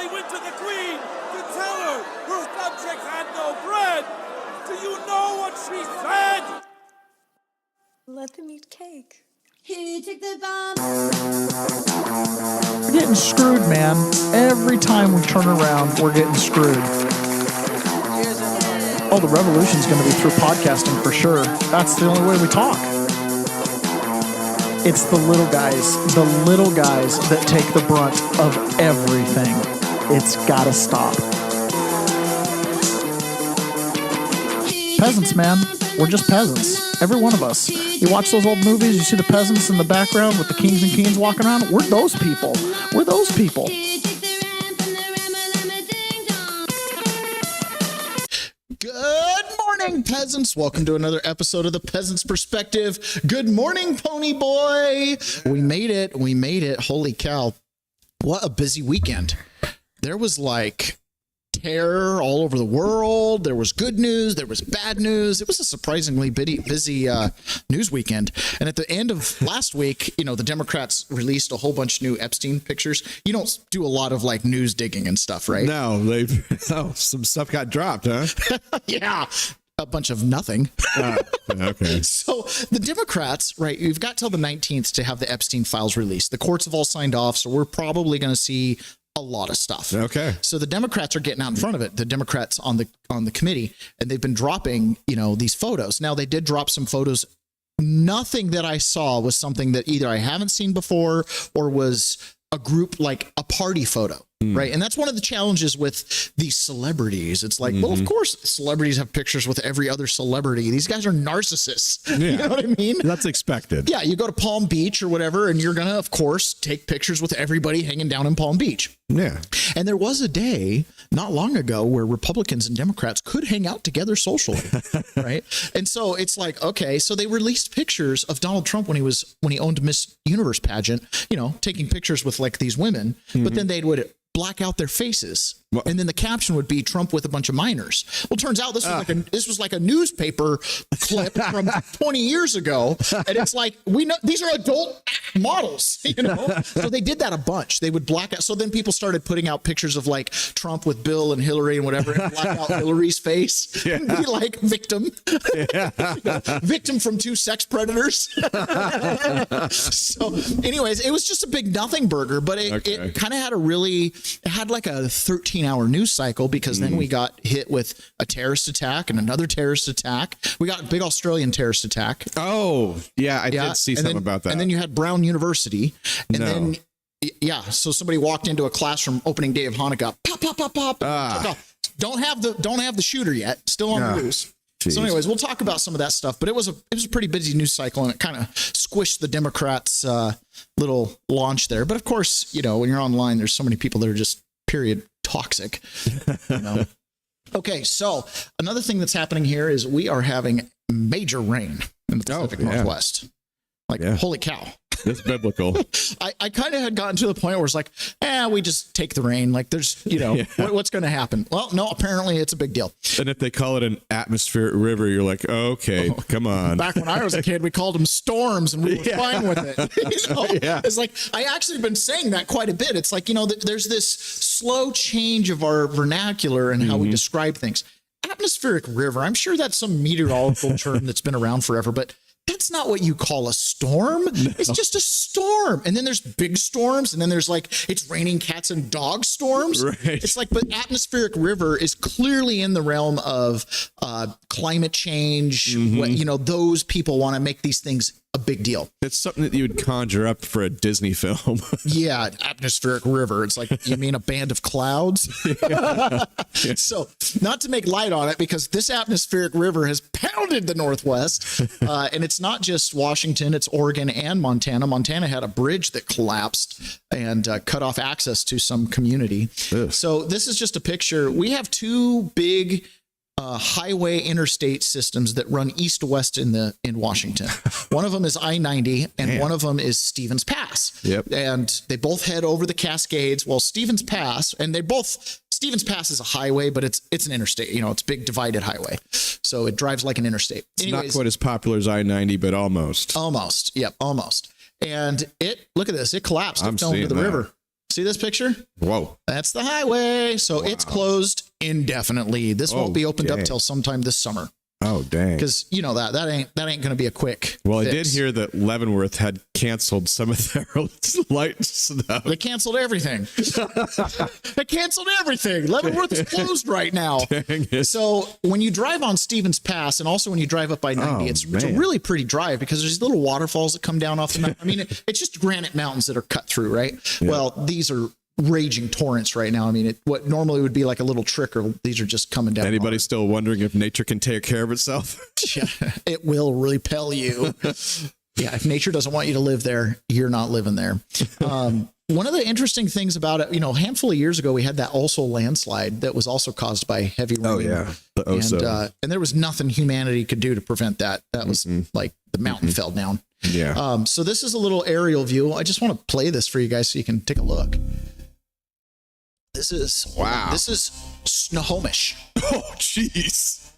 they went to the queen to tell her her subjects had no bread. Do you know what she said? Let them eat cake. Who took the bomb? We're getting screwed, man. Every time we turn around, we're getting screwed. Oh, the revolution's going to be through podcasting for sure. That's the only way we talk. It's the little guys that take the brunt of everything. It's got to stop. Peasants, man. We're just peasants. Every one of us. You watch those old movies, you see the peasants in the background with the kings and queens walking around. We're those people. We're those people. Good morning, peasants. Welcome to another episode of the Peasants Perspective. Good morning, Pony Boy. We made it. We made it. Holy cow. What a busy weekend. There was like terror all over the world. There was good news. There was bad news. It was a surprisingly busy news weekend. And at the end of last week, you know, the Democrats released a whole bunch of new Epstein pictures. You don't do a lot of like news digging and stuff, right? No, some stuff got dropped, huh? Yeah. A bunch of nothing. Okay. So the Democrats, right, you've got till the 19th to have the Epstein files released. The courts have all signed off, so we're probably going to see a lot of stuff. Okay. So the Democrats are getting out in front of it. The Democrats on the committee, and they've been dropping, you know, these photos. Now they did drop some photos. Nothing that I saw was something that either I haven't seen before or was a group, like a party photo. Right. And that's one of the challenges with these celebrities. It's like, well, of course, celebrities have pictures with every other celebrity. These guys are narcissists. Yeah. You know what I mean? That's expected. Yeah. You go to Palm Beach or whatever, and you're going to, of course, take pictures with everybody hanging down in Palm Beach. Yeah. And there was a day not long ago where Republicans and Democrats could hang out together socially. Right. And so it's like, OK, so they released pictures of Donald Trump when he owned Miss Universe pageant, you know, taking pictures with like these women. But then they would black out their faces. What? And then the caption would be Trump with a bunch of minors. Well, turns out this was like a newspaper clip from 20 years ago. And it's like, we know these are adult models, you know? So they did that a bunch. They would black out. So then people started putting out pictures of like Trump with Bill and Hillary and whatever, and black out Hillary's face. And be like victim. Victim from two sex predators. So anyways, it was just a big nothing burger, but it kind of had like a 13-hour news cycle, because then we got hit with a terrorist attack and another terrorist attack. We got a big Australian terrorist attack. Oh, yeah, I did see something about that. And then you had Brown University. And then, so somebody walked into a classroom opening day of Hanukkah. Pop, pop, pop, pop. Don't have the shooter yet. Still on the loose. Jeez. So anyways, we'll talk about some of that stuff, but it was a pretty busy news cycle, and it kind of squished the Democrats' little launch there. But of course, you know, when you're online, there's so many people that are just period toxic, you know. Okay, so another thing that's happening here is we are having major rain in the Pacific Northwest. Like, holy cow. That's biblical. I kind of had gotten to the point where it's like, we just take the rain. Like, there's, you know, what's going to happen? Well, no, apparently it's a big deal. And if they call it an atmospheric river, you're like, okay, come on. Back when I was a kid, we called them storms, and we were fine with it. You know? It's like, I actually been saying that quite a bit. It's like, you know, there's this slow change of our vernacular and how we describe things. Atmospheric river, I'm sure that's some meteorological term that's been around forever, but that's not what you call a storm. No. It's just a storm. And then there's big storms. And then there's like, it's raining cats and dog storms. Right. It's like, but atmospheric river is clearly in the realm of climate change. What, you know, those people want to make these things a big deal. It's something that you would conjure up for a Disney film. Yeah, atmospheric river. It's like, you mean a band of clouds? So, not to make light on it, because this atmospheric river has pounded the Northwest, and it's not just Washington, it's Oregon and Montana. Montana had a bridge that collapsed and cut off access to some community. Ugh. So this is just a picture. We have two big highway interstate systems that run east to west in Washington. One of them is I-90, and one of them is Stevens Pass. Yep. And they both head over the Cascades. Well, Stevens Pass is a highway, but it's an interstate. You know, it's a big divided highway, so it drives like an interstate. It's not quite as popular as I-90, but almost. Almost. Yep. Almost. And look at this. It collapsed. It fell into the river. See this picture? Whoa. That's the highway. So it's closed indefinitely. This won't be opened up till sometime this summer. Oh, dang. Because you know that ain't going to be a quick Well, fix. I did hear that Leavenworth had canceled some of their light stuff. They canceled everything. They canceled everything. Leavenworth is closed right now. Dang it. So when you drive on Stevens Pass, and also when you drive up by 90, it's a really pretty drive because there's little waterfalls that come down off the mountain. I mean, it's just granite mountains that are cut through, right? Yeah. Well, these are raging torrents right now. I mean, what normally would be like a little trickle, these are just coming down. Anybody still wondering if nature can take care of itself? Yeah, it will repel you. Yeah, if nature doesn't want you to live there, you're not living there. One of the interesting things about it, a handful of years ago, we had that also landslide that was also caused by heavy rain. Oh, yeah. The Oso. And there was nothing humanity could do to prevent that. That was like the mountain fell down. Yeah. So this is a little aerial view. I just want to play this for you guys so you can take a look. This is Snohomish. Oh, jeez.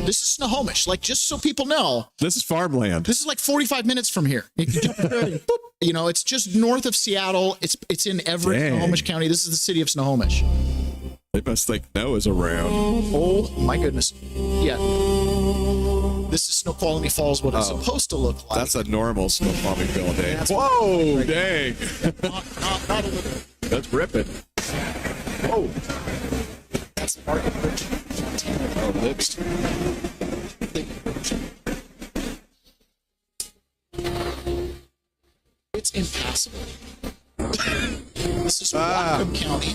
This is Snohomish. Like, just so people know, this is farmland. this is like 45 minutes from here. You can jump right in, boop. It's just north of Seattle. It's in Everett, Dang. Snohomish County. This is the city of Snohomish. They must think Noah's around. Oh my goodness. Yeah. This is Snoqualmie Falls, what it's supposed to look like. That's a normal Snoqualmie Bill day. That's Whoa, dang. not a little. That's ripping. Whoa. That's the market bridge. Oh, lips. It's impassable. This is Whatcom County.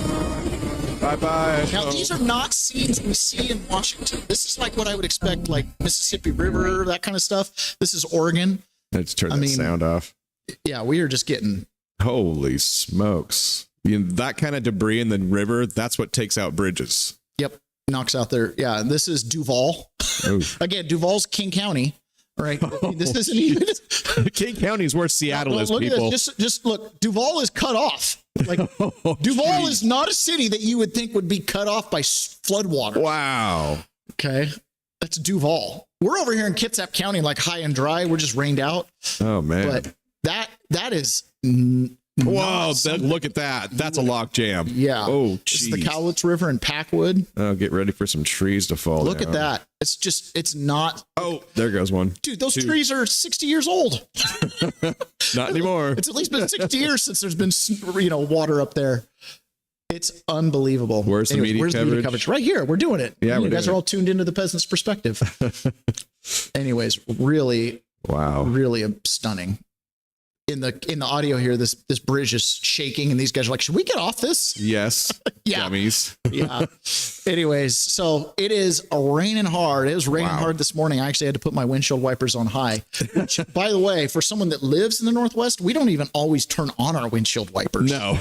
Bye-bye. Now, these are not scenes we see in Washington. This is like what I would expect, like Mississippi River, that kind of stuff. This is Oregon. Let's turn that sound off. Yeah, we are just getting... Holy smokes. That kind of debris in the river, that's what takes out bridges. Yep, knocks out there. Yeah, this is Duval. Again, Duval's King County, right? This isn't even... King County is where Seattle is, look people. At this. Just look, Duval is cut off. Like Duval is not a city that you would think would be cut off by floodwater. Wow. Okay, that's Duval. We're over here in Kitsap County, like high and dry. We're just rained out. Oh man. But that is. Whoa! Look at that. That's a log jam. Yeah. Oh, this is the Cowlitz River in Packwood. Oh, get ready for some trees to fall. Look down. at that. It's not. Oh, there goes one. Dude, those trees are 60 years old. Not anymore. It's at least been 60 years since there's been water up there. It's unbelievable. Where's the media coverage? Right here. We're doing it. Yeah, you guys are all tuned into the Peasants' perspective. Anyways, really, wow, really stunning. In the audio here, this bridge is shaking, and these guys are like, "Should we get off this?" Yes. Yeah. Dummies. Yeah. Anyways, so it is raining hard. It was raining hard this morning. I actually had to put my windshield wipers on high. Which, by the way, for someone that lives in the Northwest, we don't even always turn on our windshield wipers. No.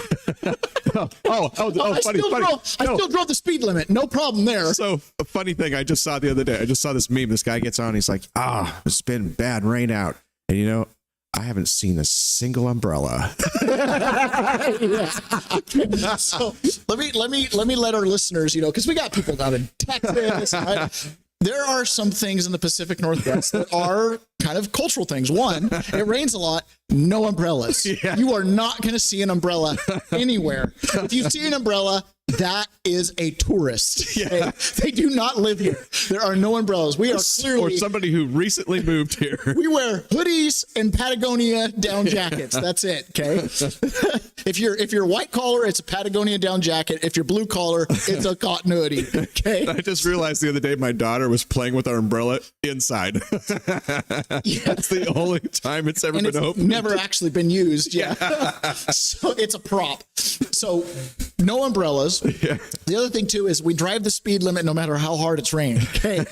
funny. I still drove the speed limit. No problem there. So a funny thing I just saw the other day. I just saw this meme. This guy gets on. He's like, it's been bad rain out. And I haven't seen a single umbrella. So let me let our listeners, because we got people down in Texas. Right? There are some things in the Pacific Northwest that are kind of cultural things. One, it rains a lot, no umbrellas. Yeah. You are not going to see an umbrella anywhere. If you see an umbrella, that is a tourist. Yeah. They do not live here. There are no umbrellas. We are clearly... Or somebody who recently moved here. We wear hoodies and Patagonia down jackets. That's it, okay? If you're white collar, it's a Patagonia down jacket. If you're blue collar, it's a cotton hoodie, okay? I just realized the other day my daughter was playing with our umbrella inside. That's the only time it's ever been opened. Never actually been used, yeah. So it's a prop. So no umbrellas. Yeah. The other thing too is we drive the speed limit no matter how hard it's raining. Okay.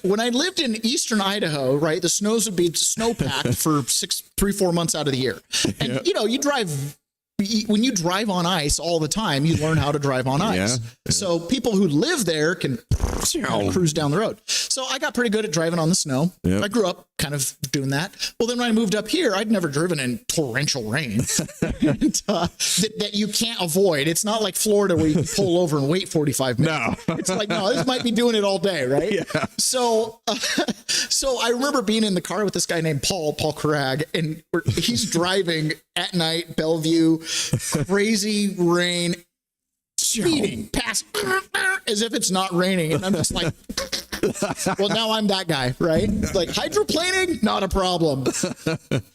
When I lived in eastern Idaho, right, the snows would be snowpacked for 3-4 months out of the year. And you drive. When you drive on ice all the time, you learn how to drive on ice. Yeah. So people who live there can kind of cruise down the road. So I got pretty good at driving on the snow. Yep. I grew up kind of doing that. Well, then when I moved up here, I'd never driven in torrential rain and, that you can't avoid. It's not like Florida where you can pull over and wait 45 minutes. No. It's like, no, this might be doing it all day, right? Yeah. So I remember being in the car with this guy named Paul Carrag, and he's driving at night, Bellevue, crazy rain, speeding past as if it's not raining. And I'm just like, well, now I'm that guy, right? Like hydroplaning, not a problem.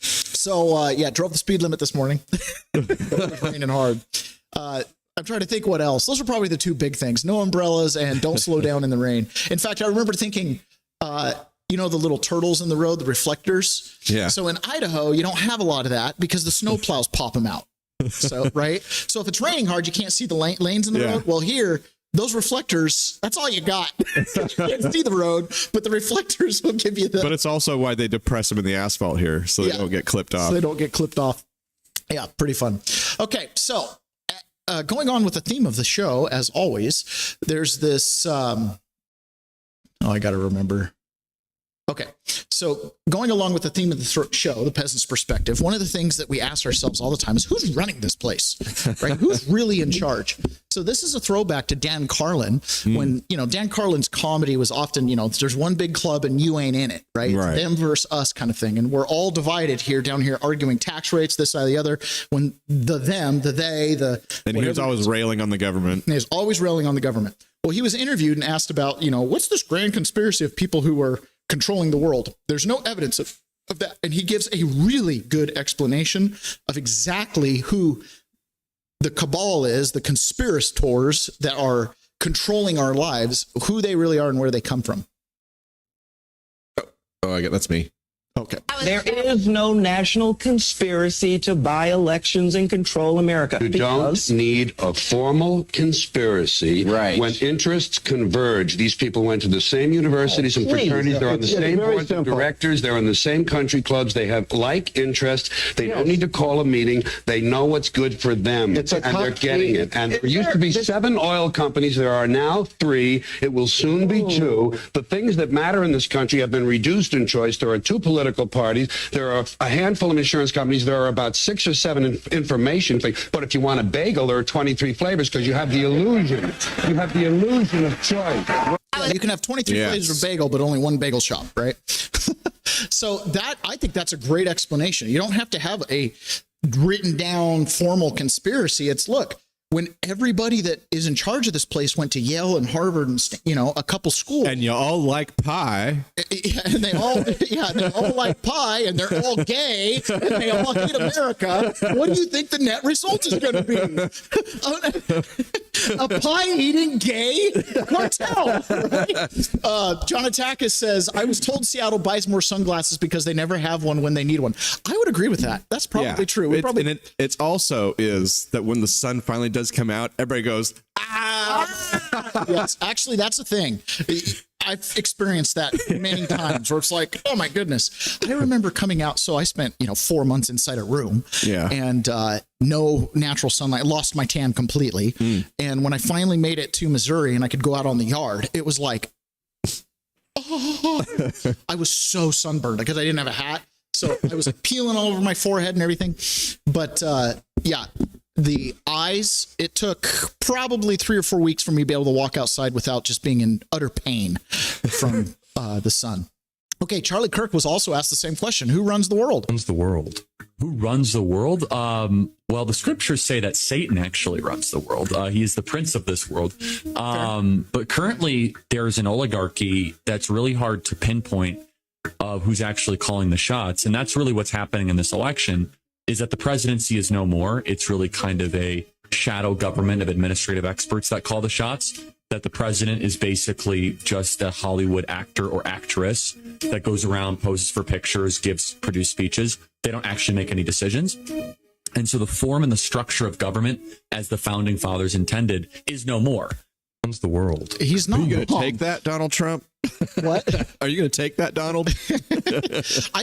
So yeah, drove the speed limit this morning. It was raining hard. I'm trying to think what else. Those are probably the two big things: no umbrellas and don't slow down in the rain. In fact, I remember thinking, you know, the little turtles in the road, the reflectors. Yeah. So in Idaho, you don't have a lot of that because the snow plows pop them out. So, right. So if it's raining hard, you can't see the lanes in the road. Well, here, those reflectors, that's all you got. You can't see the road, but the reflectors will give you the. But it's also why they depress them in the asphalt here, so they don't get clipped off. So they don't get clipped off. Yeah, pretty fun. Okay, so going on with the theme of the show, as always, there's this. I got to remember. Okay, so going along with the theme of the show, the peasant's perspective, one of the things that we ask ourselves all the time is who's running this place, right? Who's really in charge? So this is a throwback to Dan Carlin when, you know, Dan Carlin's comedy was often, you know, there's one big club and you ain't in it, right? Right. Them versus us kind of thing. And we're all divided here, down here, arguing tax rates, this, side, the other, when the them, the they, the... And he was always railing on the government. And he was always railing on the government. Well, he was interviewed and asked about, you know, what's this grand conspiracy of people who are controlling the world? There's no evidence of that. And he gives a really good explanation of exactly who the cabal is, the conspirators that are controlling our lives, who they really are and where they come from. Oh, I get that's me. Okay. There is no national conspiracy to buy elections and control America. You don't need a formal conspiracy. Right. When interests converge, these people went to the same universities and please. fraternities. They're on the It's same very boards of simple. directors. They're in the same country clubs. They have like interests. They don't need to call a meeting. They know what's good for them, It's a and they're getting it. And there used to be 7 oil companies. There are now 3. It will soon be 2. The things that matter in this country have been reduced in choice. There are 2 political parties. There are a handful of insurance companies. There are about 6 or 7 information things. But if you want a bagel, there are 23 flavors because you have the illusion. You have the illusion of choice. You can have 23 flavors of bagel, but only one bagel shop, right? So that, I think that's a great explanation. You don't have to have a written down formal conspiracy. It's, look, when everybody that is in charge of this place went to Yale and Harvard and, you know, a couple schools. And you all like pie. And they all, they all like pie, and they're all gay, and they all hate America. What do you think the net result is going to be? A pie-eating gay cartel, right? John Atakis says, I was told Seattle buys more sunglasses because they never have one when they need one. I would agree with that. That's probably true. It's also is that when the sun finally does come out, everybody goes, Yes, actually, that's a thing. I've experienced that many times where it's like, oh my goodness. I remember coming out. So I spent, 4 months inside a room and no natural sunlight. I lost my tan completely. And when I finally made it to Missouri and I could go out on the yard, it was like, I was so sunburned because I didn't have a hat. So I was peeling all over my forehead and everything. But yeah. The eyes, it took probably 3 or 4 weeks for me to be able to walk outside without just being in utter pain from the sun. Okay, Charlie Kirk was also asked the same question. Who runs the world? Who runs the world? Well, the scriptures say that Satan actually runs the world. He is the prince of this world. But currently, there's an oligarchy that's really hard to pinpoint of who's actually calling the shots. And that's really what's happening in this election. Is that the presidency is no more. It's really kind of a shadow government of administrative experts that call the shots, that the president is basically just a Hollywood actor or actress that goes around, poses for pictures, produce speeches. They don't actually make any decisions. And so the form and the structure of government, as the founding fathers intended, is no more. The world. He's not. Are you going to take that, Donald Trump? What? Are you going to take that, Donald? I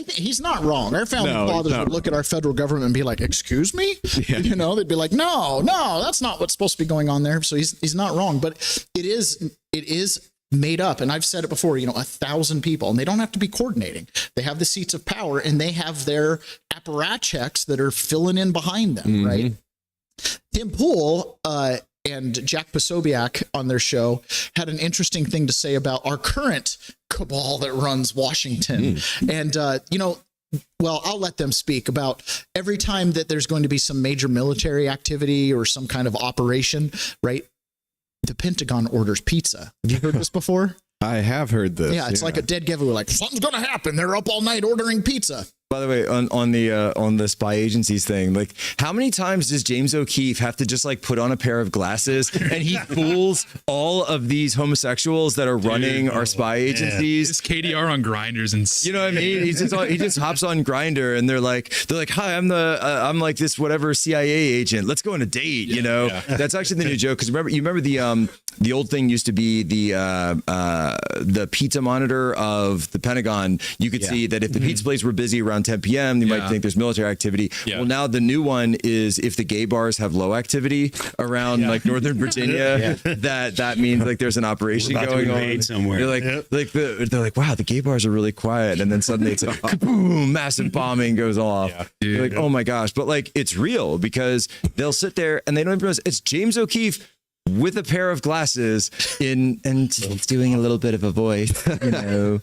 think he's not wrong. Our founding fathers would look at our federal government and be like, "Excuse me," they'd be like, "No, that's not what's supposed to be going on there." So he's not wrong, but it is made up, and I've said it before, 1,000 people, and they don't have to be coordinating. They have the seats of power, and they have their apparatchiks that are filling in behind them, right? Tim Pool and Jack Posobiec on their show had an interesting thing to say about our current cabal that runs Washington. And, well, I'll let them speak about every time that there's going to be some major military activity or some kind of operation, right? The Pentagon orders pizza. Have you heard this before? I have heard this. Yeah, it's like a dead giveaway. Like, something's going to happen. They're up all night ordering pizza. By the way, on the spy agencies thing, like how many times does James O'Keefe have to just like put on a pair of glasses and he fools all of these homosexuals that are running our spy agencies? It's KDR on Grinders and you know what I mean? He just hops on Grinder and they're like, hi, I'm like this whatever CIA agent. Let's go on a date. That's actually the new joke because you remember the old thing used to be the pizza monitor of the Pentagon. You could see that if the pizza places were busy around 10 p.m., you might think there's military activity. Well, now the new one is if the gay bars have low activity around like Northern Virginia, that means like there's an operation going on somewhere. They're like, wow, the gay bars are really quiet, and then suddenly it's like, kaboom, massive bombing goes off. You're like, oh my gosh, but like it's real because they'll sit there and they don't even realize it's James O'Keefe with a pair of glasses and he's doing a little bit of a voice, and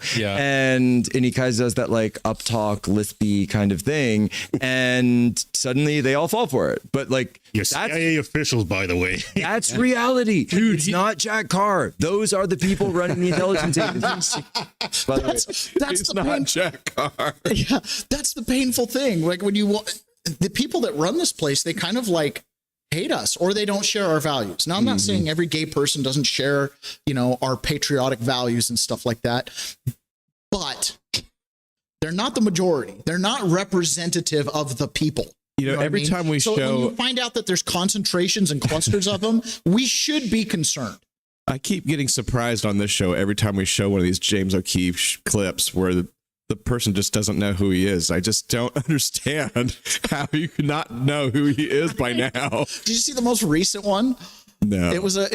he kind of does that like uptalk, lispy kind of thing, and suddenly they all fall for it. But like CIA officials, by the way, that's reality, dude. It's not Jack Carr. Those are the people running the intelligence agencies. By the way, that's not Jack Carr. Yeah, that's the painful thing. Like when the people that run this place, they kind of like hate us or they don't share our values. Now, I'm not saying every gay person doesn't share, our patriotic values and stuff like that, but they're not the majority. They're not representative of the people. Every time we show, when you find out that there's concentrations and clusters of them, we should be concerned. I keep getting surprised on this show every time we show one of these James O'Keefe clips where the person just doesn't know who he is. I just don't understand how you could not know who he is by now. Did you see the most recent one? No. It was a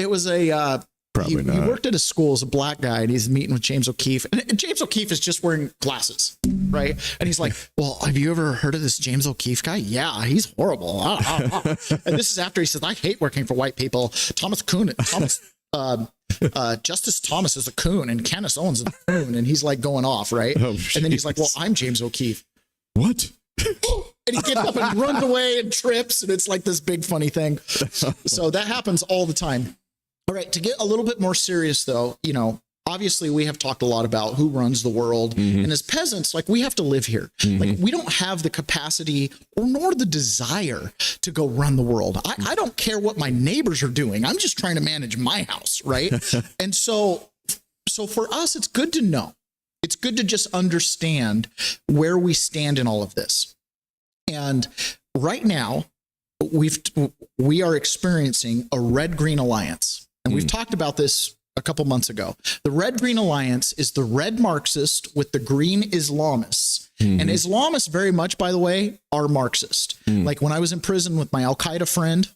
probably not. He worked at a school as a black guy and he's meeting with James O'Keefe. And James O'Keefe is just wearing glasses, right? And he's like, well, have you ever heard of this James O'Keefe guy? Yeah, he's horrible. And this is after he says, I hate working for white people. Justice Thomas is a coon and Kenneth Owens is a coon, and he's like going off, right? And then he's like, well, I'm James O'Keefe. What? And he gets up and runs away and trips, and it's like this big funny thing. So that happens all the time. All right, to get a little bit more serious though, obviously we have talked a lot about who runs the world, and as peasants, like we have to live here. Like we don't have the capacity or nor the desire to go run the world. I don't care what my neighbors are doing. I'm just trying to manage my house, right? And so for us, it's good to know. It's good to just understand where we stand in all of this. And right now, we are experiencing a red-green alliance. And we've talked about this a couple months ago. The red-green alliance is the red Marxist with the green Islamists. And Islamists very much, by the way, are Marxist. Like when I was in prison with my Al-Qaeda friend,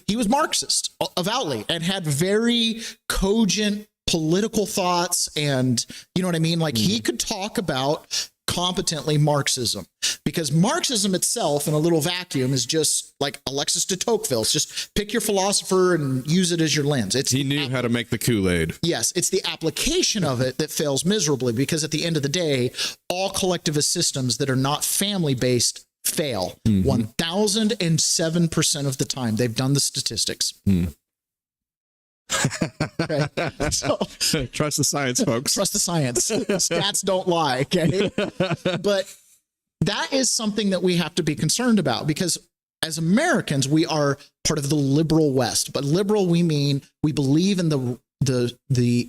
he was Marxist avowedly and had very cogent political thoughts. And you know what I mean? Like he could talk about competently Marxism, because Marxism itself in a little vacuum is just like Alexis de Tocqueville. It's just pick your philosopher and use it as your lens. He knew how to make the Kool-Aid. Yes, it's the application of it that fails miserably, because at the end of the day, all collectivist systems that are not family-based fail 1,007% of the time. They've done the statistics. Okay. So, trust the science, folks. Trust the science. Stats don't lie. Okay. But that is something that we have to be concerned about, because as Americans, we are part of the liberal West. But liberal, we mean we believe in the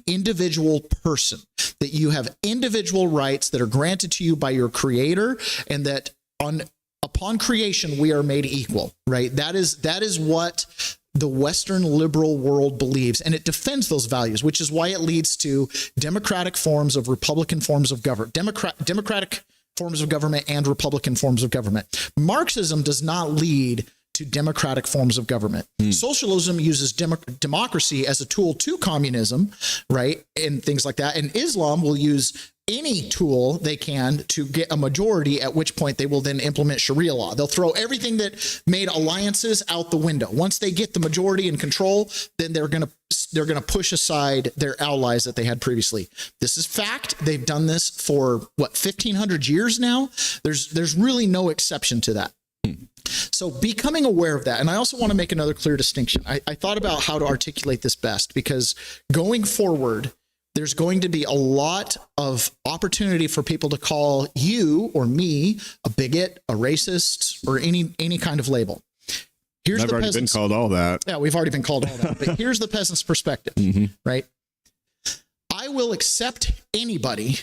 individual person, that you have individual rights that are granted to you by your creator, and that upon creation we are made equal. Right. That is what the Western liberal world believes, and it defends those values, which is why it leads to democratic forms of Republican forms of government, democratic forms of government and Republican forms of government. Marxism does not lead to democratic forms of government. Socialism uses democracy as a tool to communism, right? And things like that. And Islam will use any tool they can to get a majority, at which point they will then implement Sharia law. They'll throw everything that made alliances out the window. Once they get the majority in control, then they're going to push aside their allies that they had previously. This is fact. They've done this for 1,500 years now. There's really no exception to that. So becoming aware of that. And I also want to make another clear distinction. I thought about how to articulate this best, because going forward, there's going to be a lot of opportunity for people to call you or me a bigot, a racist, or any kind of label. Here's I've already been called all that. Yeah, we've already been called all that. But here's the peasant's perspective, right? I will accept anybody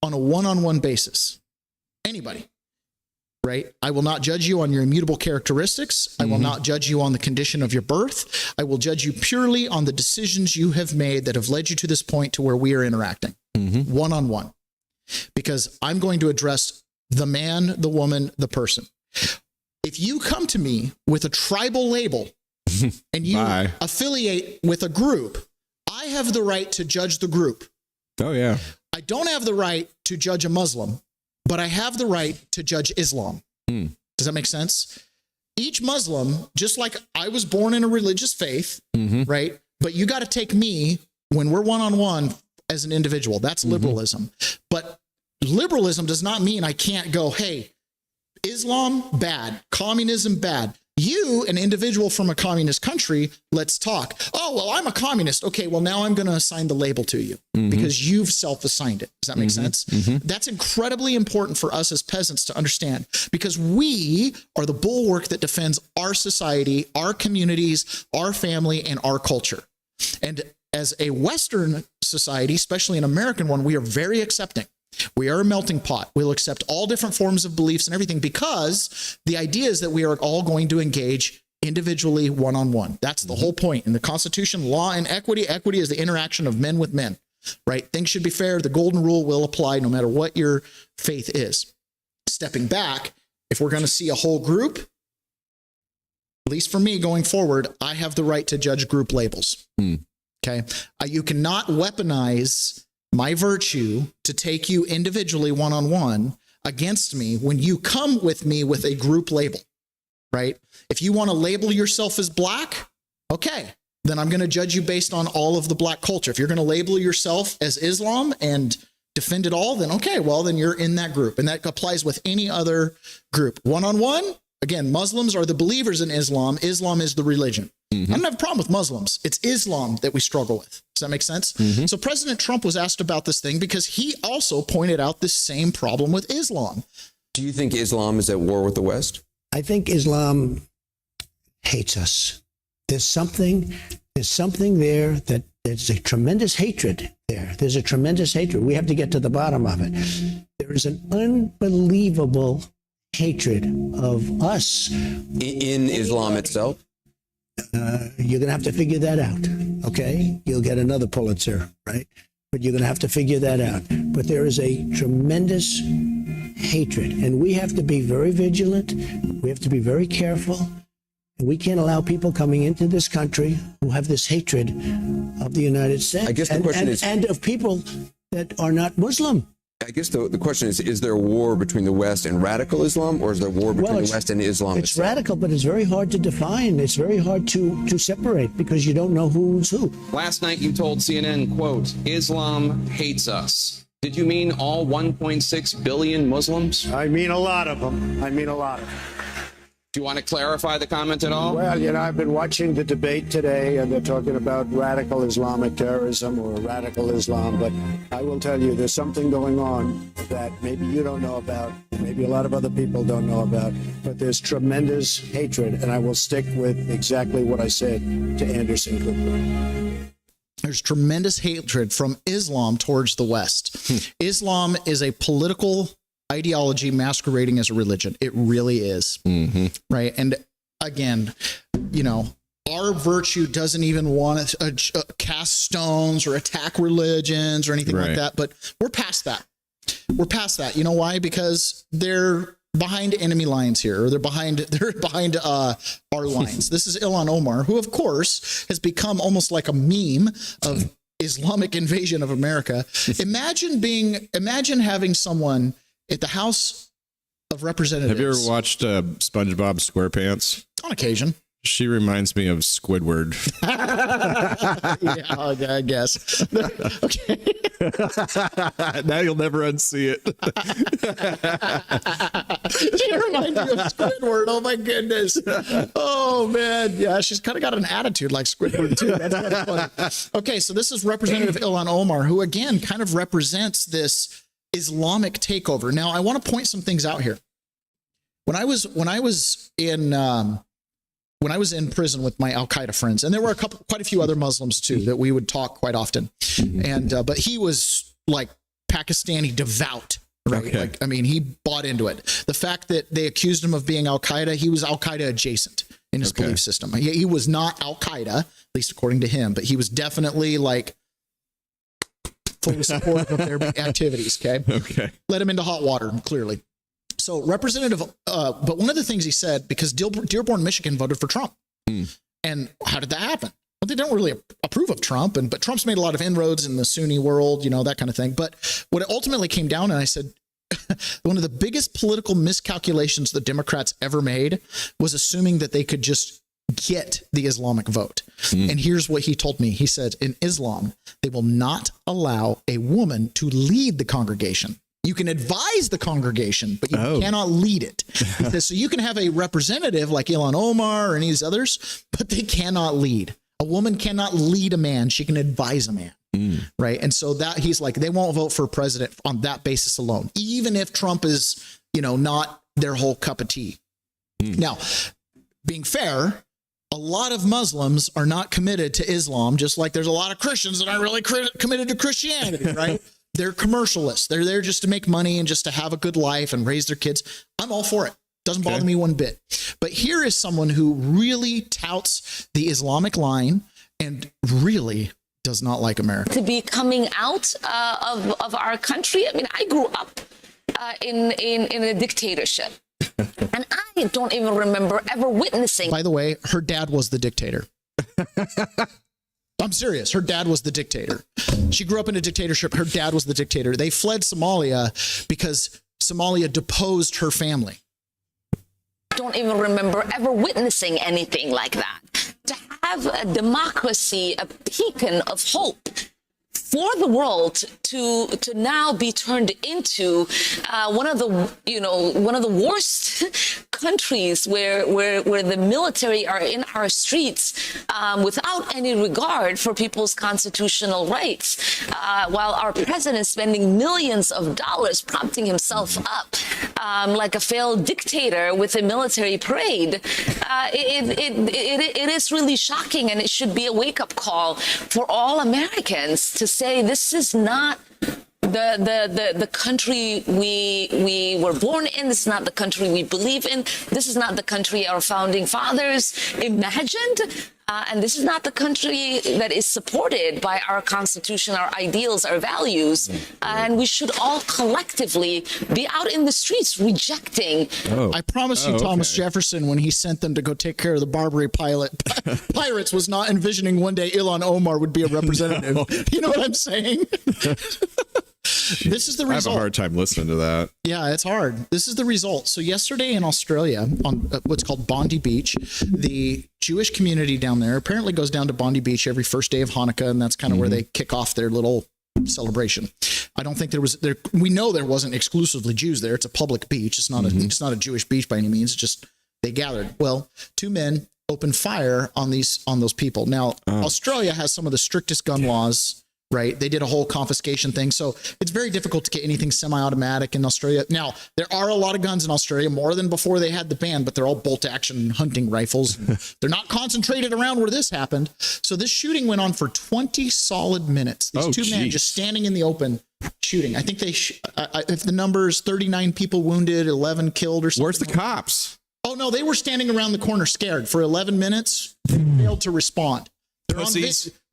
on a one-on-one basis. Anybody. Right? I will not judge you on your immutable characteristics. I will not judge you on the condition of your birth. I will judge you purely on the decisions you have made that have led you to this point to where we are interacting one-on-one. Because I'm going to address the man, the woman, the person. If you come to me with a tribal label and you affiliate with a group, I have the right to judge the group. Oh, yeah. I don't have the right to judge a Muslim, but I have the right to judge Islam. Does that make sense? Each Muslim, just like I was born in a religious faith, right? But you got to take me when we're one-on-one as an individual. That's liberalism. But liberalism does not mean I can't go, hey, Islam, bad. Communism, bad. You, an individual from a communist country, let's talk. Oh, well, I'm a communist. Okay, well, now I'm going to assign the label to you because you've self-assigned it. Does that make sense? That's incredibly important for us as peasants to understand, because we are the bulwark that defends our society, our communities, our family, and our culture. And as a Western society, especially an American one, we are very accepting. We are a melting pot. We'll accept all different forms of beliefs and everything, because the idea is that we are all going to engage individually, one-on-one. That's the whole point. In the Constitution, law and equity. Equity is the interaction of men with men, right? Things should be fair. The golden rule will apply no matter what your faith is. Stepping back, if we're going to see a whole group, at least for me going forward, I have the right to judge group labels. Okay. You cannot weaponize my virtue to take you individually one-on-one against me when you come with me with a group label, right? If you want to label yourself as black, okay, then I'm going to judge you based on all of the black culture. If you're going to label yourself as Islam and defend it all, then okay, well, then you're in that group. And that applies with any other group. One-on-one, again, Muslims are the believers in Islam. Islam is the religion. I don't have a problem with Muslims. It's Islam that we struggle with. Does that make sense? So President Trump was asked about this thing because he also pointed out this same problem with Islam. Do you think Islam is at war with the West? I think Islam hates us. There's something there that there's a tremendous hatred there. There's a tremendous hatred. We have to get to the bottom of it. There is an unbelievable hatred of us. In Islam itself? You're going to have to figure that out, okay? You'll get another Pulitzer, right? But you're going to have to figure that out. But there is a tremendous hatred, and we have to be very vigilant. We have to be very careful. And we can't allow people coming into this country who have this hatred of the United States. I guess the question is... And of people that are not Muslim. I guess the question is there a war between the West and radical Islam, or is there a war between the West and Islam? It's radical, but it's very hard to define. It's very hard to separate because you don't know who's who. Last night you told CNN, quote, Islam hates us. Did you mean all 1.6 billion Muslims? I mean a lot of them. I mean a lot of them. Do you want to clarify the comment at all? Well, you know, I've been watching the debate today, and they're talking about radical Islamic terrorism or radical Islam. But I will tell you, there's something going on that maybe you don't know about, maybe a lot of other people don't know about. But there's tremendous hatred, and I will stick with exactly what I said to Anderson Cooper. There's tremendous hatred from Islam towards the West. Islam is a political ideology masquerading as a religion. It really is. Right. And again, you know, our virtue doesn't even want to cast stones or attack religions or anything like that. But we're past that. We're past that. You know why? Because they're behind enemy lines here, or they're behind our lines. This is Ilhan Omar, who of course has become almost like a meme of Islamic invasion of America. Imagine having someone at the House of Representatives. Have you ever watched SpongeBob SquarePants? On occasion. She reminds me of Squidward. Yeah, I guess. Okay. Now you'll never unsee it. She reminds me of Squidward. Oh my goodness. Oh man. Yeah, she's kind of got an attitude like Squidward too. That's kind of funny. Okay, so this is Representative Ilhan Omar, who again kind of represents this Islamic takeover. Now, I want to point some things out here. When I was in prison with my Al-Qaeda friends, and there were quite a few other Muslims too that we would talk quite often, and but he was like Pakistani devout, right? Okay. Like, I mean, he bought into it. The fact that they accused him of being Al-Qaeda, he was Al-Qaeda adjacent in his belief system. He was not Al-Qaeda, at least according to him, but he was definitely like fully supportive of their activities. Okay. Let him into hot water, clearly. So Representative, but one of the things he said, because Dearborn, Michigan voted for Trump. And how did that happen? Well, they don't really approve of Trump, but Trump's made a lot of inroads in the Sunni world, that kind of thing. But what it ultimately came down, and I said, one of the biggest political miscalculations the Democrats ever made was assuming that they could just get the Islamic vote. And here's what he told me. He said, in Islam, they will not allow a woman to lead the congregation. You can advise the congregation, but you cannot lead it. He says, so you can have a representative like Ilhan Omar or any of these others, but they cannot lead. A woman cannot lead a man. She can advise a man. Right. And so that he's like, they won't vote for a president on that basis alone, even if Trump is, not their whole cup of tea. Now, being fair, a lot of Muslims are not committed to Islam, just like there's a lot of Christians that aren't really committed to Christianity, right? They're commercialists. They're there just to make money and just to have a good life and raise their kids. I'm all for it. Doesn't bother me one bit. But here is someone who really touts the Islamic line and really does not like America. To be coming out of our country. I mean, I grew up in a dictatorship. And I don't even remember ever witnessing. By the way, her dad was the dictator. I'm serious. Her dad was the dictator. She grew up in a dictatorship. Her dad was the dictator. They fled Somalia because Somalia deposed her family. I don't even remember ever witnessing anything like that. To have a democracy, a beacon of hope for the world to now be turned into one of the worst countries where the military are in our streets without any regard for people's constitutional rights, while our president is spending millions of dollars propping himself up like a failed dictator with a military parade. It is really shocking, and it should be a wake-up call for all Americans to say this is not the country we were born in. This is not the country we believe in. This is not the country our founding fathers imagined. And this is not the country that is supported by our Constitution, our ideals, our values. And we should all collectively be out in the streets rejecting. I promise you, Thomas Jefferson, when he sent them to go take care of the Barbary pirates, was not envisioning one day Ilhan Omar would be a representative. You know what I'm saying? This is the result. I have a hard time listening to that. Yeah, it's hard. This is the result. So yesterday in Australia, on what's called Bondi Beach, the Jewish community down there apparently goes down to Bondi Beach every first day of Hanukkah, and that's kind of where they kick off their little celebration. I don't think we know there wasn't exclusively Jews there. It's a public beach. It's not a Jewish beach by any means. It's just they gathered. Well, two men opened fire on those people. Now, Australia has some of the strictest gun laws. Right. They did a whole confiscation thing. So it's very difficult to get anything semi-automatic in Australia. Now, there are a lot of guns in Australia, more than before they had the ban, but they're all bolt-action hunting rifles. They're not concentrated around where this happened. So this shooting went on for 20 solid minutes. These two men just standing in the open shooting. I think if the number's 39 people wounded, 11 killed or something. Where's the cops? Oh, no, they were standing around the corner scared. For 11 minutes, they failed to respond.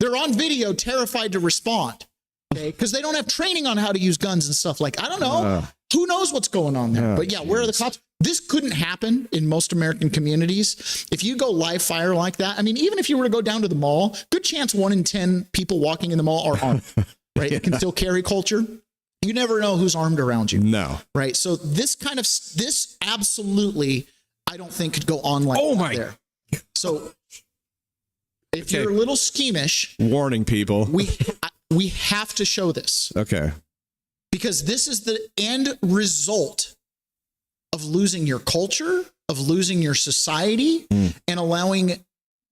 They're on video, terrified to respond, okay? Because they don't have training on how to use guns and stuff. Like, I don't know. Who knows what's going on there? But yeah, where are the cops? This couldn't happen in most American communities. If you go live fire like that, I mean, even if you were to go down to the mall, good chance 1 in 10 people walking in the mall are armed, right? You can still carry culture. You never know who's armed around you. No. Right. So this absolutely, I don't think could go on like that there. So if you're a little squeamish, warning people, we have to show this. Okay. Because this is the end result of losing your culture, of losing your society, and allowing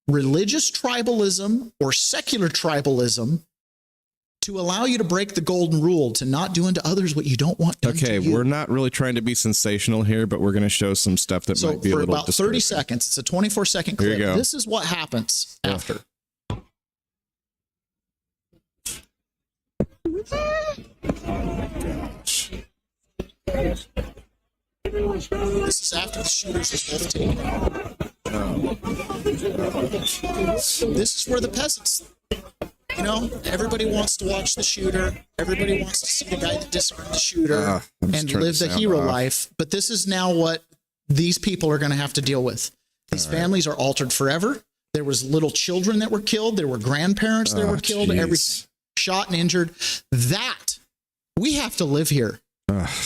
religious tribalism or secular tribalism to allow you to break the golden rule, to not do unto others what you don't want done to you. We're not really trying to be sensational here, but we're going to show some stuff that might be a little for about 30 seconds, it's a 24-second clip. Here you go. This is what happens after. This is after the shooters are both taken out. This is where the peasants, you know, everybody wants to watch the shooter. Everybody wants to see the guy that disarmed the shooter and live the hero life. But this is now what these people are going to have to deal with. These families are altered forever. There was little children that were killed. There were grandparents that were killed. Everything, shot and injured. That we have to live here.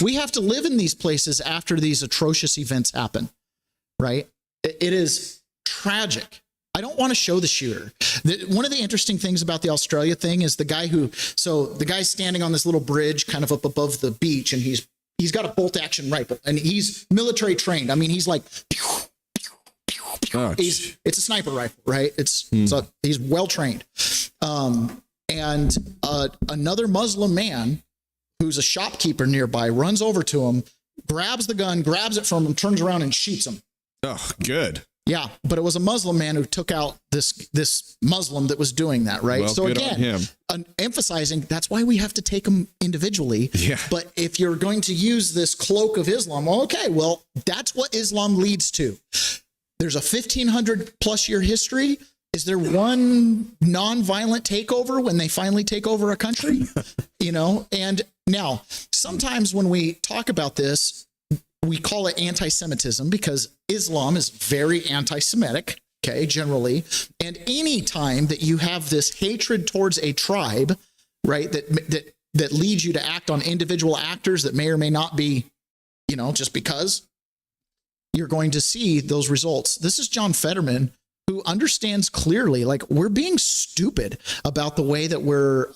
We have to live in these places after these atrocious events happen, right? It is tragic. I don't want to show the shooter. One of the interesting things about the Australia thing is the guy's standing on this little bridge kind of up above the beach, and he's got a bolt action rifle, and he's military trained. I mean, he's like, it's a sniper rifle, right? So he's well trained. And another Muslim man who's a shopkeeper nearby runs over to him, grabs the gun, grabs it from him, turns around and shoots him. Oh, good. Yeah, but it was a Muslim man who took out this Muslim that was doing that, right? Well, so good on him. Emphasizing that's why we have to take them individually. Yeah. But if you're going to use this cloak of Islam, well, that's what Islam leads to. There's a 1,500 plus year history. Is there one nonviolent takeover when they finally take over a country? You know, and now sometimes when we talk about this, we call it anti-Semitism because Islam is very anti-Semitic, okay, generally. And any time that you have this hatred towards a tribe, right, that leads you to act on individual actors that may or may not be, you know, just because, you're going to see those results. This is John Fetterman, who understands clearly, like, we're being stupid about the way that we're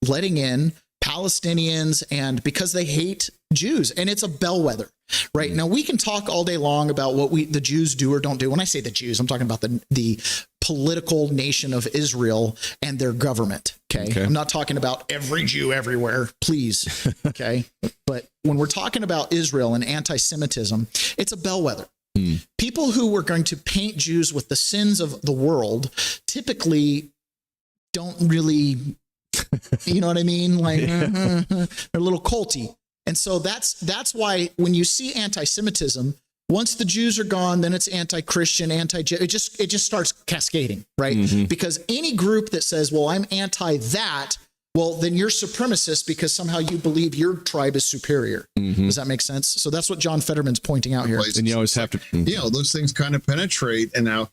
letting in Palestinians, and because they hate Jews, and it's a bellwether, right? Now we can talk all day long about what the Jews do or don't do. When I say the Jews, I'm talking about the political nation of Israel and their government. Okay. I'm not talking about every Jew everywhere, please. Okay. But when we're talking about Israel and anti-Semitism, it's a bellwether. People who were going to paint Jews with the sins of the world typically don't really, you know what I mean? Like, they're a little culty. And so that's why when you see anti-Semitism, once the Jews are gone, then it's anti-Christian, it just starts cascading, right? Because any group that says, well, I'm anti that, well, then you're supremacist because somehow you believe your tribe is superior. Does that make sense? So that's what John Fetterman's pointing out here. And you always have to, those things kind of penetrate. And now,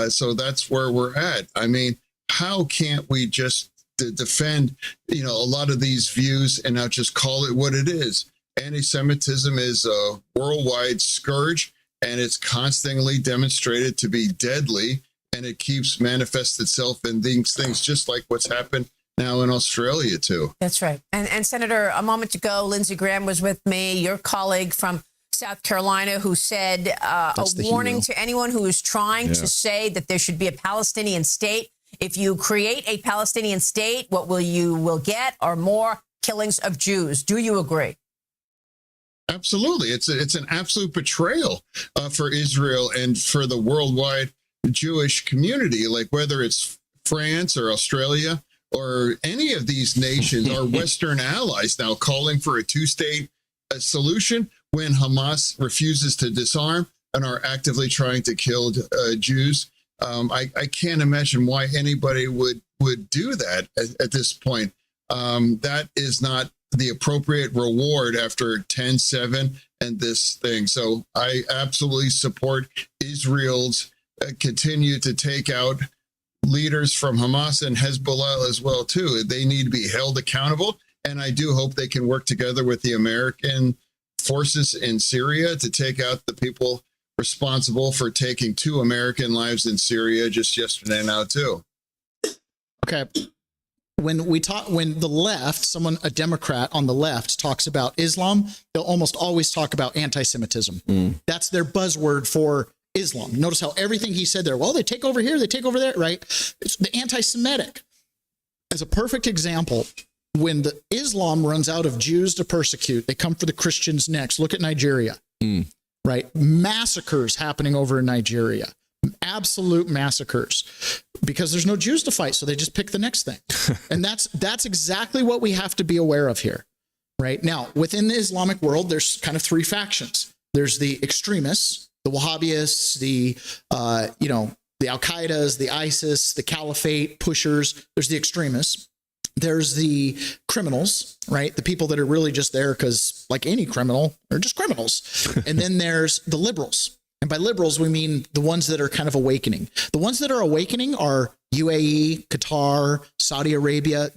so that's where we're at. I mean, how can't we just defend, a lot of these views and not just call it what it is? Anti-Semitism is a worldwide scourge, and it's constantly demonstrated to be deadly, and it keeps manifest itself in these things, just like what's happened now in Australia too. That's right. And Senator, a moment ago, Lindsey Graham was with me, your colleague from South Carolina, who said a warning to anyone who is trying to say that there should be a Palestinian state. If you create a Palestinian state, what you will get are more killings of Jews. Do you agree? Absolutely. It's an absolute betrayal for Israel and for the worldwide Jewish community, like whether it's France or Australia or any of these nations, our Western allies now calling for a two-state solution when Hamas refuses to disarm and are actively trying to kill Jews. I can't imagine why anybody would do that at this point. That is not the appropriate reward after 10/7 and this thing. So I absolutely support Israel's continue to take out leaders from Hamas and Hezbollah as well too. They need to be held accountable, and I do hope they can work together with the American forces in Syria to take out the people responsible for taking 2 American lives in Syria just yesterday now too. Okay. When the left, a Democrat on the left talks about Islam, they'll almost always talk about anti-Semitism. That's their buzzword for Islam. Notice how everything he said there, well, they take over here, they take over there, right? It's the anti-Semitic. As a perfect example, when the Islam runs out of Jews to persecute, they come for the Christians next. Look at Nigeria, right? Massacres happening over in Nigeria. Absolute massacres because there's no Jews to fight. So they just pick the next thing. And that's exactly what we have to be aware of here, right? Now, within the Islamic world, there's kind of 3 factions. There's the extremists, the Wahhabists, the Al-Qaedas, the ISIS, the Caliphate pushers. There's the extremists. There's the criminals, right? The people that are really just there because, like any criminal, they're just criminals. And then there's the liberals. And by liberals, we mean the ones that are kind of awakening. The ones that are awakening are UAE, Qatar, Saudi Arabia,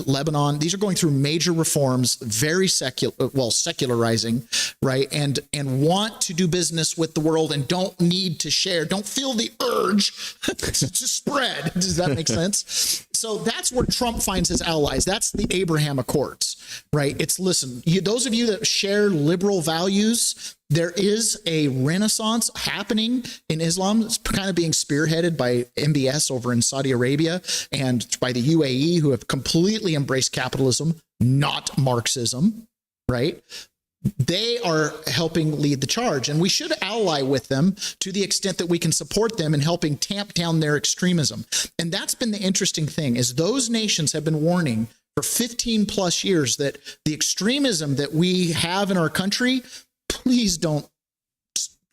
Lebanon. These are going through major reforms, very secularizing, right? And want to do business with the world and don't need to share, don't feel the urge to spread. Does that make sense? So that's where Trump finds his allies. That's the Abraham Accords, right? It's, listen, those of you that share liberal values, there is a renaissance happening in Islam. It's kind of being spearheaded by MBS over in Saudi Arabia and by the UAE, who have completely embraced capitalism, not Marxism, right? They are helping lead the charge, and we should ally with them to the extent that we can support them in helping tamp down their extremism. And that's been the interesting thing, is those nations have been warning for 15 plus years that the extremism that we have in our country, please don't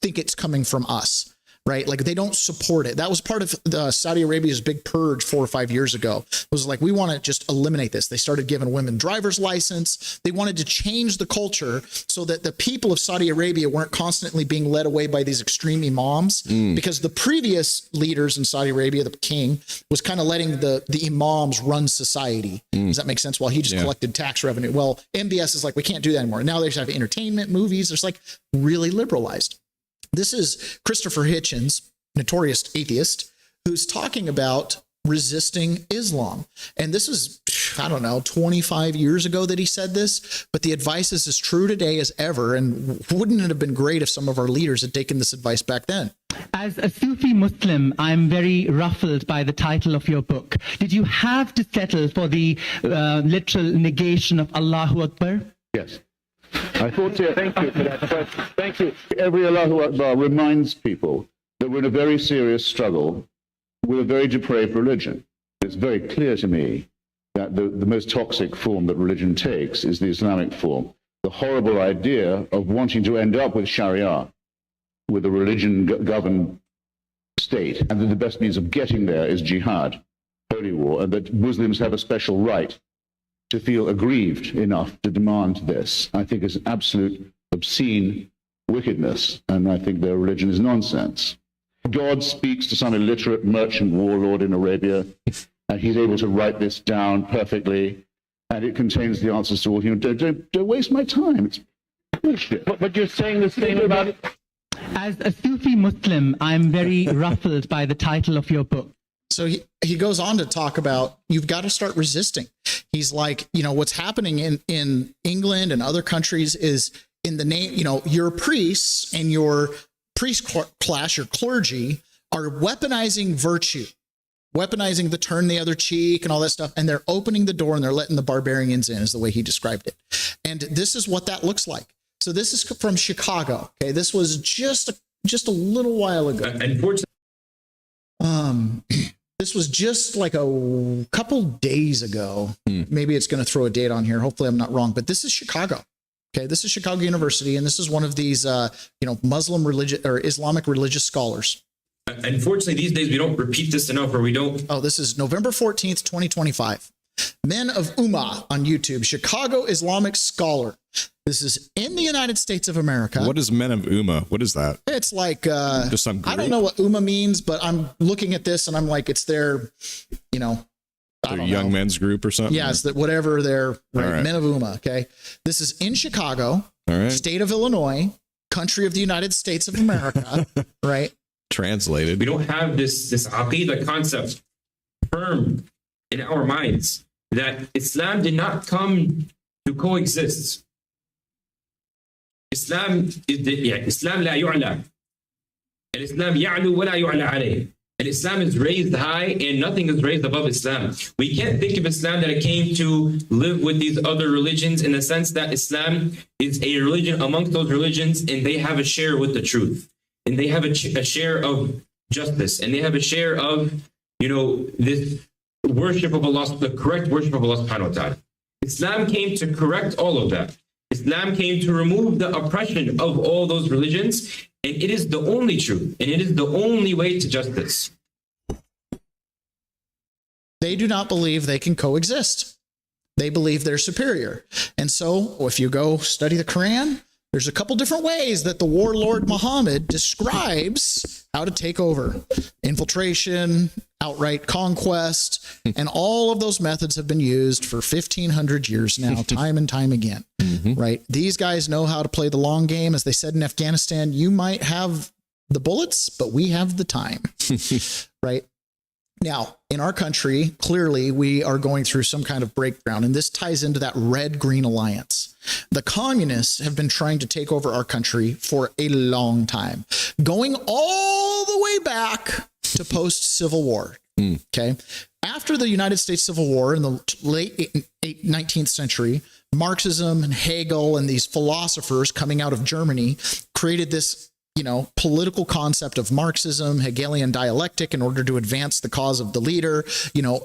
think it's coming from us, right? Like, they don't support it. That was part of Saudi Arabia's big purge 4 or 5 years ago. It was like, we want to just eliminate this. They started giving women driver's license. They wanted to change the culture so that the people of Saudi Arabia weren't constantly being led away by these extreme imams, because the previous leaders in Saudi Arabia, the king, was kind of letting the imams run society. Does that make sense? While he just collected tax revenue. Well, MBS is like, we can't do that anymore. Now they just have entertainment, movies. It's like really liberalized. This is Christopher Hitchens, notorious atheist, who's talking about resisting Islam. And this is, 25 years ago that he said this, but the advice is as true today as ever. And wouldn't it have been great if some of our leaders had taken this advice back then? As a Sufi Muslim, I'm very ruffled by the title of your book. Did you have to settle for the literal negation of Allahu Akbar? Yes. I thought, thank you for that question. Thank you. Every Allahu Akbar reminds people that we're in a very serious struggle with a very depraved religion. It's very clear to me that the most toxic form that religion takes is the Islamic form. The horrible idea of wanting to end up with Sharia, with a religion-governed state, and that the best means of getting there is jihad, holy war, and that Muslims have a special right to feel aggrieved enough to demand this, I think is absolute obscene wickedness, and I think their religion is nonsense. God speaks to some illiterate merchant warlord in Arabia, and he's able to write this down perfectly, and it contains the answers to all human. Don't waste my time. It's bullshit. But you're saying this thing about it. As a Sufi Muslim, I'm very ruffled by the title of your book. So he goes on to talk about, you've got to start resisting. He's like, what's happening in England and other countries is, in the name, your priests and your priest class, your clergy, are weaponizing virtue, weaponizing the turn the other cheek and all that stuff. And they're opening the door and they're letting the barbarians in, is the way he described it. And this is what that looks like. So this is from Chicago. Okay. This was just a little while ago. Unfortunately. This was just like a couple days ago. Maybe it's going to throw a date on here. Hopefully I'm not wrong, but this is Chicago. Okay. This is Chicago University. And this is one of these, Muslim religious or Islamic religious scholars. Unfortunately, these days we don't repeat this enough, or we don't. Oh, this is November 14th, 2025. Men of Ummah on YouTube, Chicago Islamic scholar. This is in the United States of America. What is Men of Ummah? What is that? It's like, Just some I don't group? know what Ummah means, but I'm looking at this and I'm like, it's their, you know, I Their don't young know. men's group or something? Yeah, it's that whatever they're, right, All right. Men of Ummah, okay? This is in Chicago, All right. state of Illinois, country of the United States of America, right? Translated. We don't have this aqidah concept firm in our minds that Islam did not come to coexist. Islam Islam لا يعلى. Islam يعلو ولا يعلى عليه. And Islam is raised high and nothing is raised above Islam. We can't think of Islam that it came to live with these other religions in the sense that Islam is a religion amongst those religions and they have a share with the truth. And they have a share of justice. And they have a share of, this worship of Allah, the correct worship of Allah subhanahu wa ta'ala. Islam came to correct all of that. Islam came to remove the oppression of all those religions, and it is the only truth, and it is the only way to justice. They do not believe they can coexist. They believe they're superior. And so if you go study the Quran, there's a couple different ways that the warlord Muhammad describes how to take over. Infiltration, outright conquest, and all of those methods have been used for 1,500 years now, time and time again, right? These guys know how to play the long game. As they said in Afghanistan, you might have the bullets, but we have the time, right? Now, in our country, clearly we are going through some kind of breakdown, and this ties into that red-green alliance. The communists have been trying to take over our country for a long time, going all the way back to post-Civil War. Okay. After the United States Civil War in the late 19th century, Marxism and Hegel and these philosophers coming out of Germany created this political concept of Marxism, Hegelian dialectic in order to advance the cause of the leader,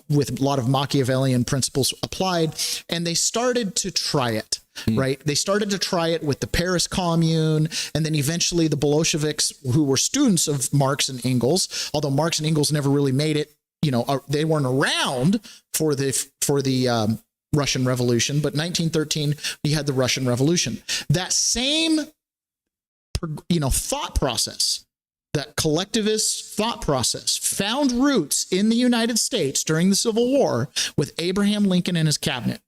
with a lot of Machiavellian principles applied. And they started to try it, right? They started to try it with the Paris Commune, and then eventually the Bolsheviks, who were students of Marx and Engels, although Marx and Engels never really made it, they weren't around for the Russian Revolution, but 1913, we had the Russian Revolution. That same thought process, that collectivist thought process found roots in the United States during the Civil War with Abraham Lincoln and his cabinet.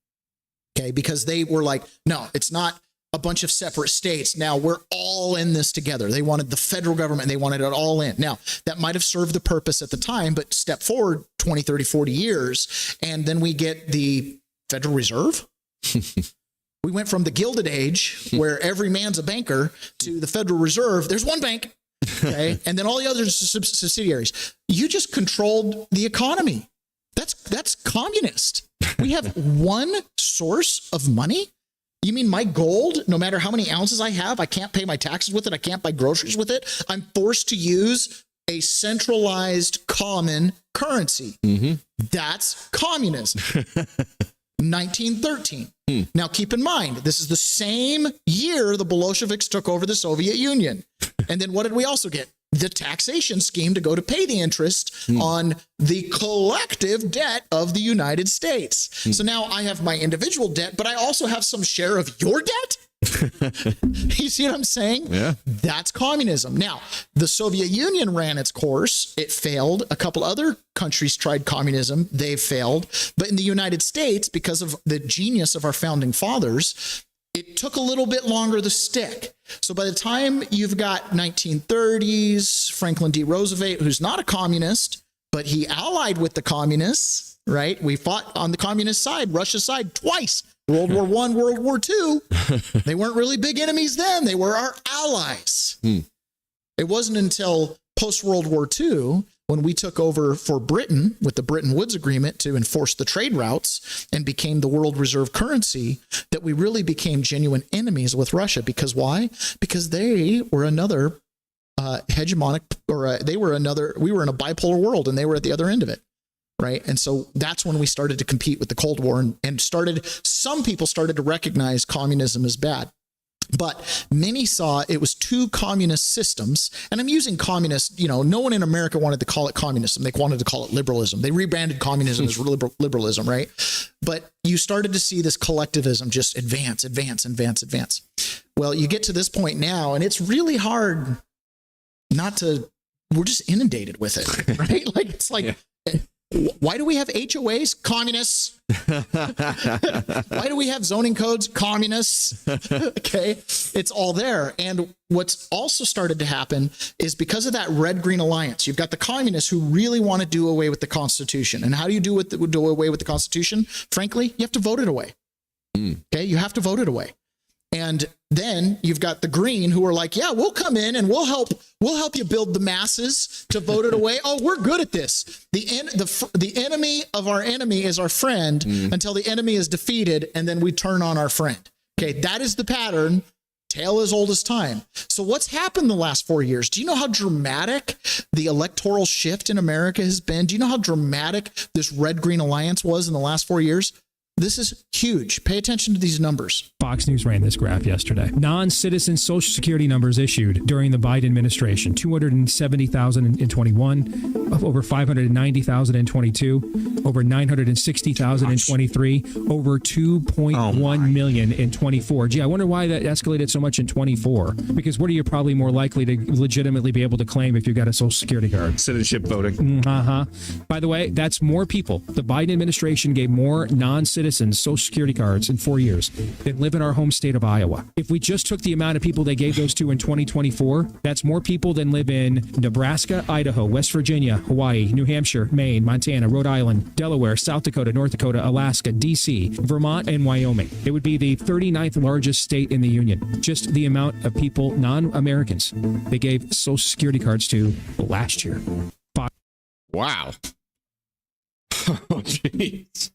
Okay. Because they were like, no, it's not a bunch of separate states. Now we're all in this together. They wanted the federal government. They wanted it all in. Now that might've served the purpose at the time, but step forward 20, 30, 40 years. And then we get the Federal Reserve. We went from the Gilded Age, where every man's a banker, to the Federal Reserve. There's one bank, okay, and then all the other subsidiaries. You just controlled the economy. That's communist. We have one source of money. You mean my gold, no matter how many ounces I have, I can't pay my taxes with it. I can't buy groceries with it. I'm forced to use a centralized common currency. That's communism. 1913. Now, keep in mind, this is the same year the Bolsheviks took over the Soviet Union. And then what did we also get? The taxation scheme to go to pay the interest on the collective debt of the United States. So now I have my individual debt, but I also have some share of your debt. You see what I'm saying? Yeah. That's communism. Now, the Soviet Union ran its course. It failed. A couple other countries tried communism. They failed. But in the United States, because of the genius of our founding fathers, it took a little bit longer to stick. So by the time you've got 1930s, Franklin D. Roosevelt, who's not a communist, but he allied with the communists, right? We fought on the communist side, Russia's side, twice. World War I, World War II. They weren't really big enemies then. They were our allies. It wasn't until post-World War II, when we took over for Britain with the Bretton Woods Agreement to enforce the trade routes and became the world reserve currency, that we really became genuine enemies with Russia. Because why? Because they were another hegemonic, or we were in a bipolar world and they were at the other end of it. Right. And so that's when we started to compete with the Cold War and some people started to recognize communism as bad. But many saw it was two communist systems. And I'm using communist, no one in America wanted to call it communism. They wanted to call it liberalism. They rebranded communism as liberalism, right? But you started to see this collectivism just advance. Well, you get to this point now, and it's really hard we're just inundated with it, right? Like, it's like, why do we have HOAs? Communists. Why do we have zoning codes? Communists. Okay. It's all there. And what's also started to happen is because of that red-green alliance, you've got the communists who really want to do away with the Constitution. And how do you do away with the Constitution? Frankly, you have to vote it away. Okay. You have to vote it away. And then you've got the green who are like, yeah, we'll come in and we'll help you build the masses to vote it away. Oh, we're good at this. The enemy of our enemy is our friend until the enemy is defeated, and then we turn on our friend. Okay, that is the pattern. Tale as old as time. So what's happened the last 4 years? Do you know how dramatic the electoral shift in America has been? Do you know how dramatic this red-green alliance was in the last 4 years? This is huge. Pay attention to these numbers. Fox News ran this graph yesterday. Non-citizen Social Security numbers issued during the Biden administration: 270,000 in 21, over 590,000 in 22, over 960,000 in 23, over 2.1 million in 24. Gee, I wonder why that escalated so much in 24. Because what are you probably more likely to legitimately be able to claim if you've got a Social Security card? Citizenship voting. By the way, that's more people. The Biden administration gave more non-citizen Social Security cards in 4 years that live in our home state of Iowa. If we just took the amount of people they gave those to in 2024, that's more people than live in Nebraska, Idaho, West Virginia, Hawaii, New Hampshire, Maine, Montana, Rhode Island, Delaware, South Dakota, North Dakota, Alaska, DC, Vermont, and Wyoming. It would be the 39th largest state in the union. Just the amount of people, non-Americans, they gave Social Security cards to last year. Wow. Oh, jeez.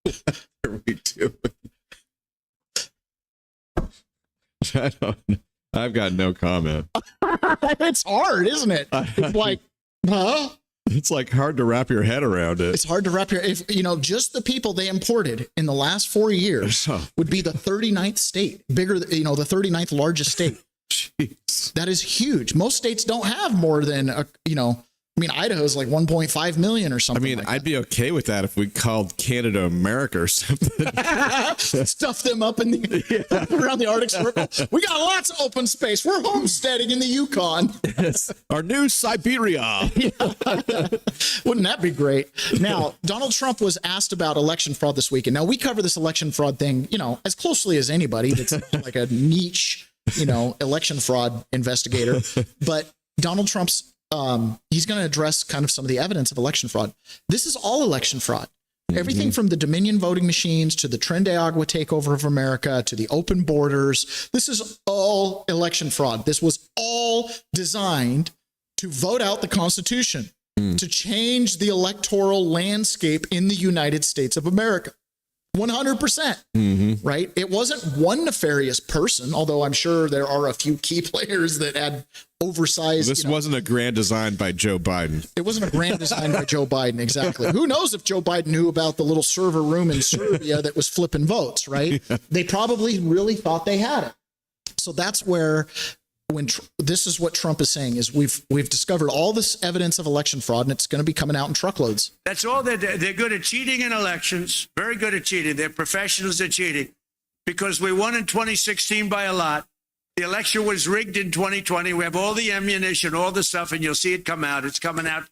What are we doing? I've got no comment. It's hard, isn't it? It's like, huh? It's like hard to wrap your head around it. It's hard to wrap just the people they imported in the last 4 years would be the 39th state, bigger, the 39th largest state. Jeez. That is huge. Most states don't have more than, Idaho's like 1.5 million or something. I'd be okay with that if we called Canada America or something. Stuff them up around the Arctic Circle. We got lots of open space. We're homesteading in the Yukon. Yes. Our new Siberia. Wouldn't that be great? Now, Donald Trump was asked about election fraud this weekend. Now, we cover this election fraud thing, as closely as anybody. That's like a niche, election fraud investigator. But Donald Trump's he's going to address kind of some of the evidence of election fraud. This is all election fraud. Everything from the Dominion voting machines to the Tren de Agua takeover of America to the open borders. This is all election fraud. This was all designed to vote out the Constitution, to change the electoral landscape in the United States of America. 100%, right? It wasn't one nefarious person, although I'm sure there are a few key players that had oversized. This wasn't a grand design by Joe Biden. It wasn't a grand design by Joe Biden, exactly. Who knows if Joe Biden knew about the little server room in Serbia that was flipping votes, right? They probably really thought they had it. So that's where this is what Trump is saying is we've discovered all this evidence of election fraud, and it's going to be coming out in truckloads. That's all they're good at cheating in elections. Very good at cheating. They're professionals at cheating because we won in 2016 by a lot. The election was rigged in 2020. We have all the ammunition, all the stuff, and you'll see it come out. It's coming out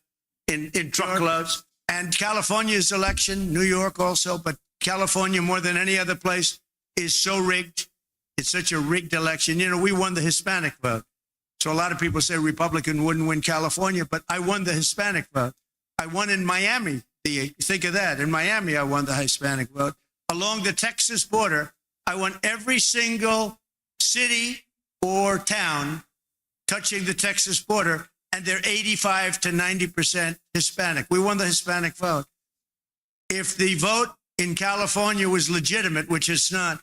in truckloads. And California's election, New York also, but California more than any other place is so rigged. It's such a rigged election. We won the Hispanic vote. So a lot of people say Republican wouldn't win California, but I won the Hispanic vote. I won in Miami. Think of that. In Miami, I won the Hispanic vote. Along the Texas border, I won every single city or town touching the Texas border, and they're 85 to 90% Hispanic. We won the Hispanic vote. If the vote in California was legitimate, which it's not,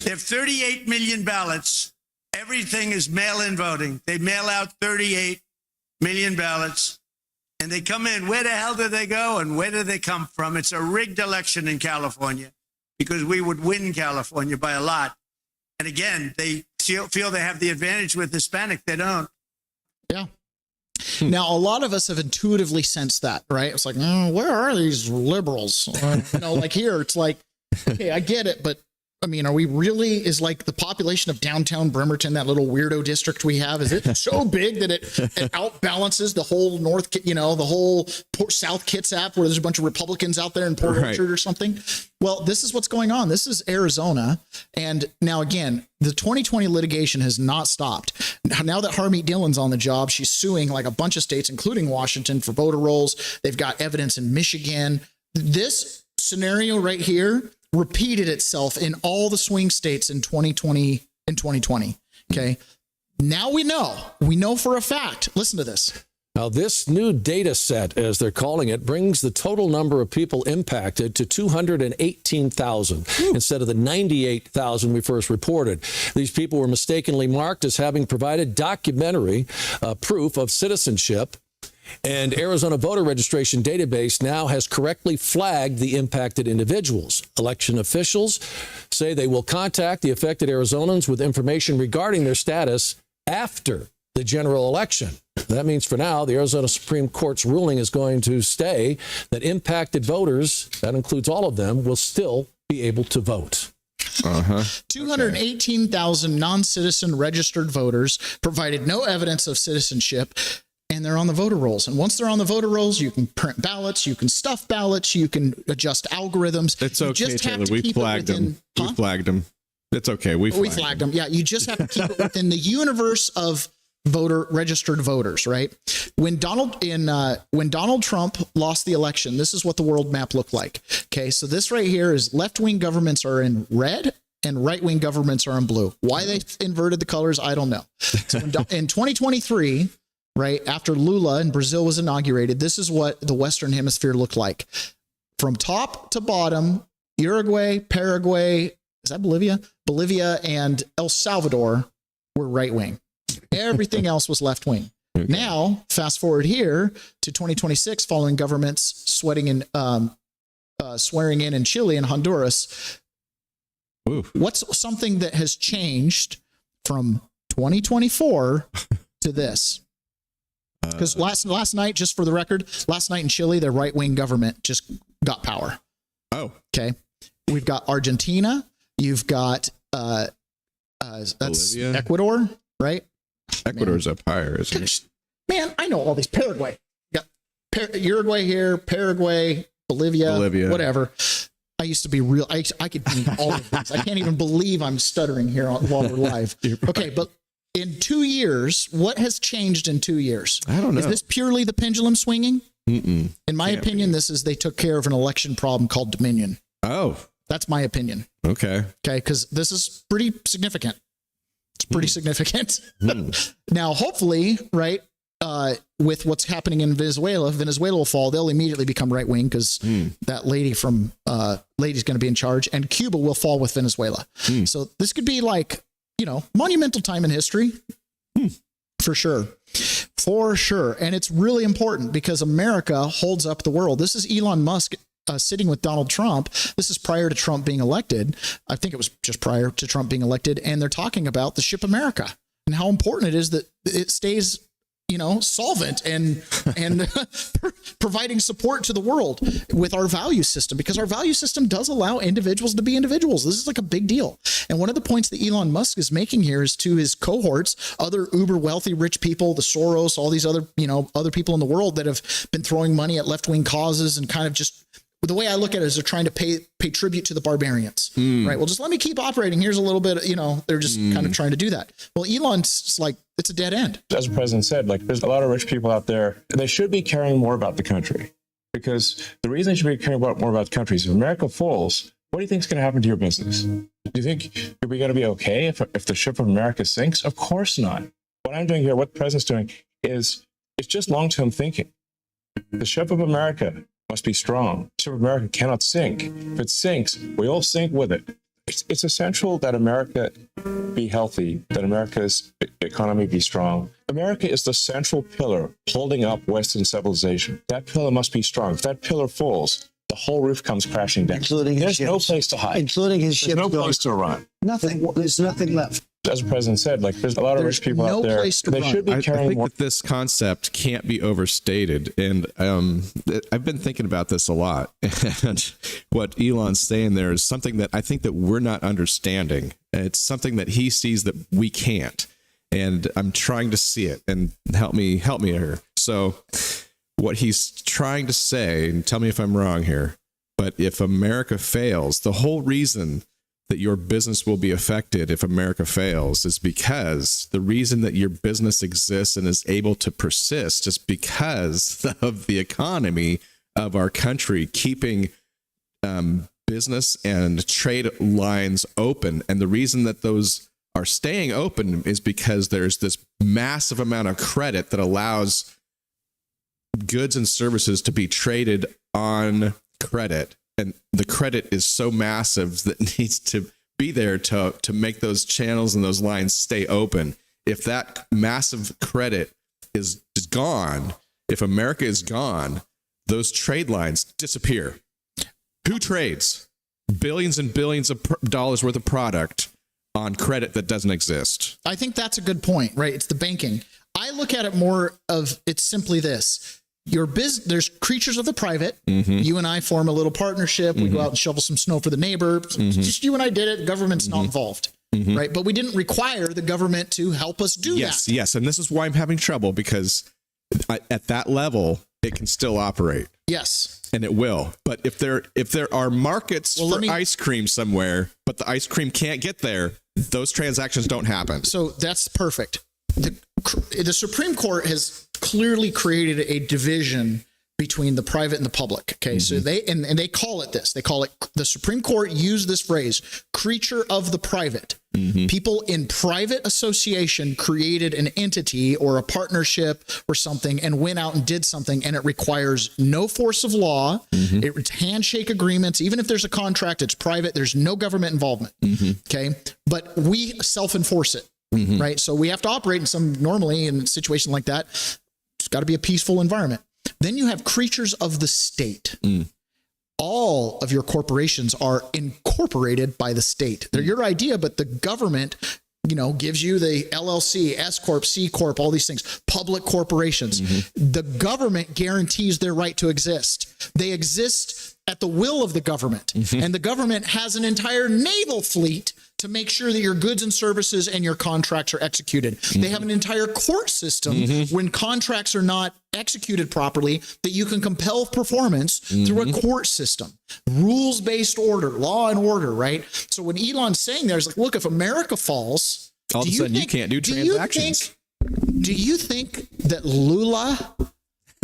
they have 38 million ballots. Everything is mail-in voting. They mail out 38 million ballots, and they come in. Where the hell do they go, and where do they come from? It's a rigged election in California because we would win California by a lot. And again, they feel they have the advantage with Hispanic. They don't. Yeah. Now, a lot of us have intuitively sensed that, right? It's like, where are these liberals? Like here, it's like, okay, I get it, but I mean, are we really, is like the population of downtown Bremerton, that little weirdo district we have, is it so big that it outbalances the whole the whole South Kitsap, where there's a bunch of Republicans out there in Port Orchard or something? Well, this is what's going on. This is Arizona. And now, again, the 2020 litigation has not stopped. Now that Harmeet Dillon's on the job, she's suing like a bunch of states, including Washington, for voter rolls. They've got evidence in Michigan. This scenario right here repeated itself in all the swing states in 2020. Okay. Now we know for a fact. Listen to this. Now, this new data set, as they're calling it, brings the total number of people impacted to 218,000 instead of the 98,000 we first reported. These people were mistakenly marked as having provided documentary proof of citizenship. And Arizona voter registration database now has correctly flagged the impacted individuals. Election officials say they will contact the affected Arizonans with information regarding their status after the general election. That means for now, the Arizona Supreme Court's ruling is going to stay that impacted voters, that includes all of them, will still be able to vote. 218,000 non-citizen registered voters provided no evidence of citizenship, and they're on the voter rolls. And once they're on the voter rolls, you can print ballots, you can stuff ballots, you can adjust algorithms. It's okay, Taylor. We flagged them. We flagged them. It's okay. We flagged them. Yeah, you just have to keep it within the universe of registered voters, right? When Donald Trump lost the election, this is what the world map looked like. Okay, so this right here is left-wing governments are in red and right-wing governments are in blue. Why they inverted the colors, I don't know. So in 2023, right after Lula in Brazil was inaugurated, this is what the Western Hemisphere looked like. From top to bottom, Uruguay, Paraguay, is that Bolivia? Bolivia and El Salvador were right-wing. Everything else was left-wing. Okay. Now, fast forward here to 2026, following governments swearing in Chile and Honduras. Oof. What's something that has changed from 2024 to this? Because last night, just for the record, last night in Chile, their right-wing government just got power. Oh. Okay. We've got Argentina. You've got that's Bolivia. Ecuador, right? Ecuador's up higher, isn't it? Man, I know all these. Paraguay. Got Uruguay here, Paraguay, Bolivia, whatever. I used to be real. I could name all of these. I can't even believe I'm stuttering here while we're live. Okay, but in 2 years, what has changed in 2 years? I don't know. Is this purely the pendulum swinging? Mm-mm. In my opinion, this is they took care of an election problem called Dominion. Oh. That's my opinion. Okay. Okay, because this is pretty significant. It's pretty significant. Now, hopefully, right, with what's happening in Venezuela, if Venezuela will fall, they'll immediately become right wing because that lady's going to be in charge, and Cuba will fall with Venezuela. So this could be like, monumental time in history. For sure. For sure. And it's really important because America holds up the world. This is Elon Musk sitting with Donald Trump. This is prior to Trump being elected. I think it was just prior to Trump being elected. And they're talking about the ship America and how important it is that it stays, solvent and providing support to the world with our value system, because our value system does allow individuals to be individuals. This is like a big deal. And one of the points that Elon Musk is making here is to his cohorts, other uber wealthy, rich people, the Soros, all these other people in the world that have been throwing money at left-wing causes and kind of just, the way I look at it is they're trying to pay tribute to the barbarians, right? Well, just let me keep operating. Here's a little bit, they're just kind of trying to do that. Well, Elon's like, it's a dead end. As the president said, there's a lot of rich people out there. They should be caring more about the country, because the reason they should be caring more about the country is if America falls, what do you think is going to happen to your business? Do you think are we going to be okay if the ship of America sinks? Of course not. What I'm doing here, what the president's doing it's just long-term thinking. The ship of America must be strong. The ship of America cannot sink. If it sinks, we all sink with it. It's essential that America be healthy, that America's economy be strong. America is the central pillar holding up Western civilization. That pillar must be strong. If that pillar falls, the whole roof comes crashing down. Including his There's no ships. place to hide. Including his There's ships. no place to run. Nothing. There's nothing left. As the president said, like there's a lot of rich people out there. They should be I carrying think more. that this concept can't be overstated, and I've been thinking about this a lot. And what Elon's saying there is something that I think that we're not understanding. It's something that he sees that we can't, and I'm trying to see it. And help me here. So, what he's trying to say, and tell me if I'm wrong here, but if America fails, the whole reason that your business will be affected if America fails is because the reason that your business exists and is able to persist is because of the economy of our country keeping business and trade lines open. And the reason that those are staying open is because there's this massive amount of credit that allows goods and services to be traded on credit. And the credit is so massive that it needs to be there to make those channels and those lines stay open. If that massive credit is gone, if America is gone, those trade lines disappear. Who trades billions and billions of dollars worth of product on credit that doesn't exist? I think that's a good point, right? It's the banking. I look at it more of it's simply this. Your business, there's creatures of the private. You and I form a little partnership. We go out and shovel some snow for the neighbor. Just you and I did it. The government's not involved, right? But we didn't require the government to help us do that. Yes. And this is why I'm having trouble, because at that level, it can still operate. Yes. And it will. But if there are markets for ice cream somewhere, but the ice cream can't get there, those transactions don't happen. So that's perfect. The Supreme Court has clearly created a division between the private and the public. Okay. So they call it this. They call it, the Supreme Court used this phrase, creature of the private. People in private association created an entity or a partnership or something and went out and did something, and it requires no force of law. It's handshake agreements. Even if there's a contract, it's private. There's no government involvement. Okay. But we self-enforce it. Right. So we have to operate normally in a situation like that. It's got to be a peaceful environment. Then you have creatures of the state. All of your corporations are incorporated by the state. They're your idea, but the government, gives you the LLC, S Corp, C Corp, all these things, public corporations. The government guarantees their right to exist. They exist at the will of the government. And the government has an entire naval fleet to make sure that your goods and services and your contracts are executed. They have an entire court system when contracts are not executed properly that you can compel performance through a court system. Rules-based order, law and order, right? So when Elon's saying there, it's like, look, if America falls, all of a sudden you can't do transactions. Do you think that Lula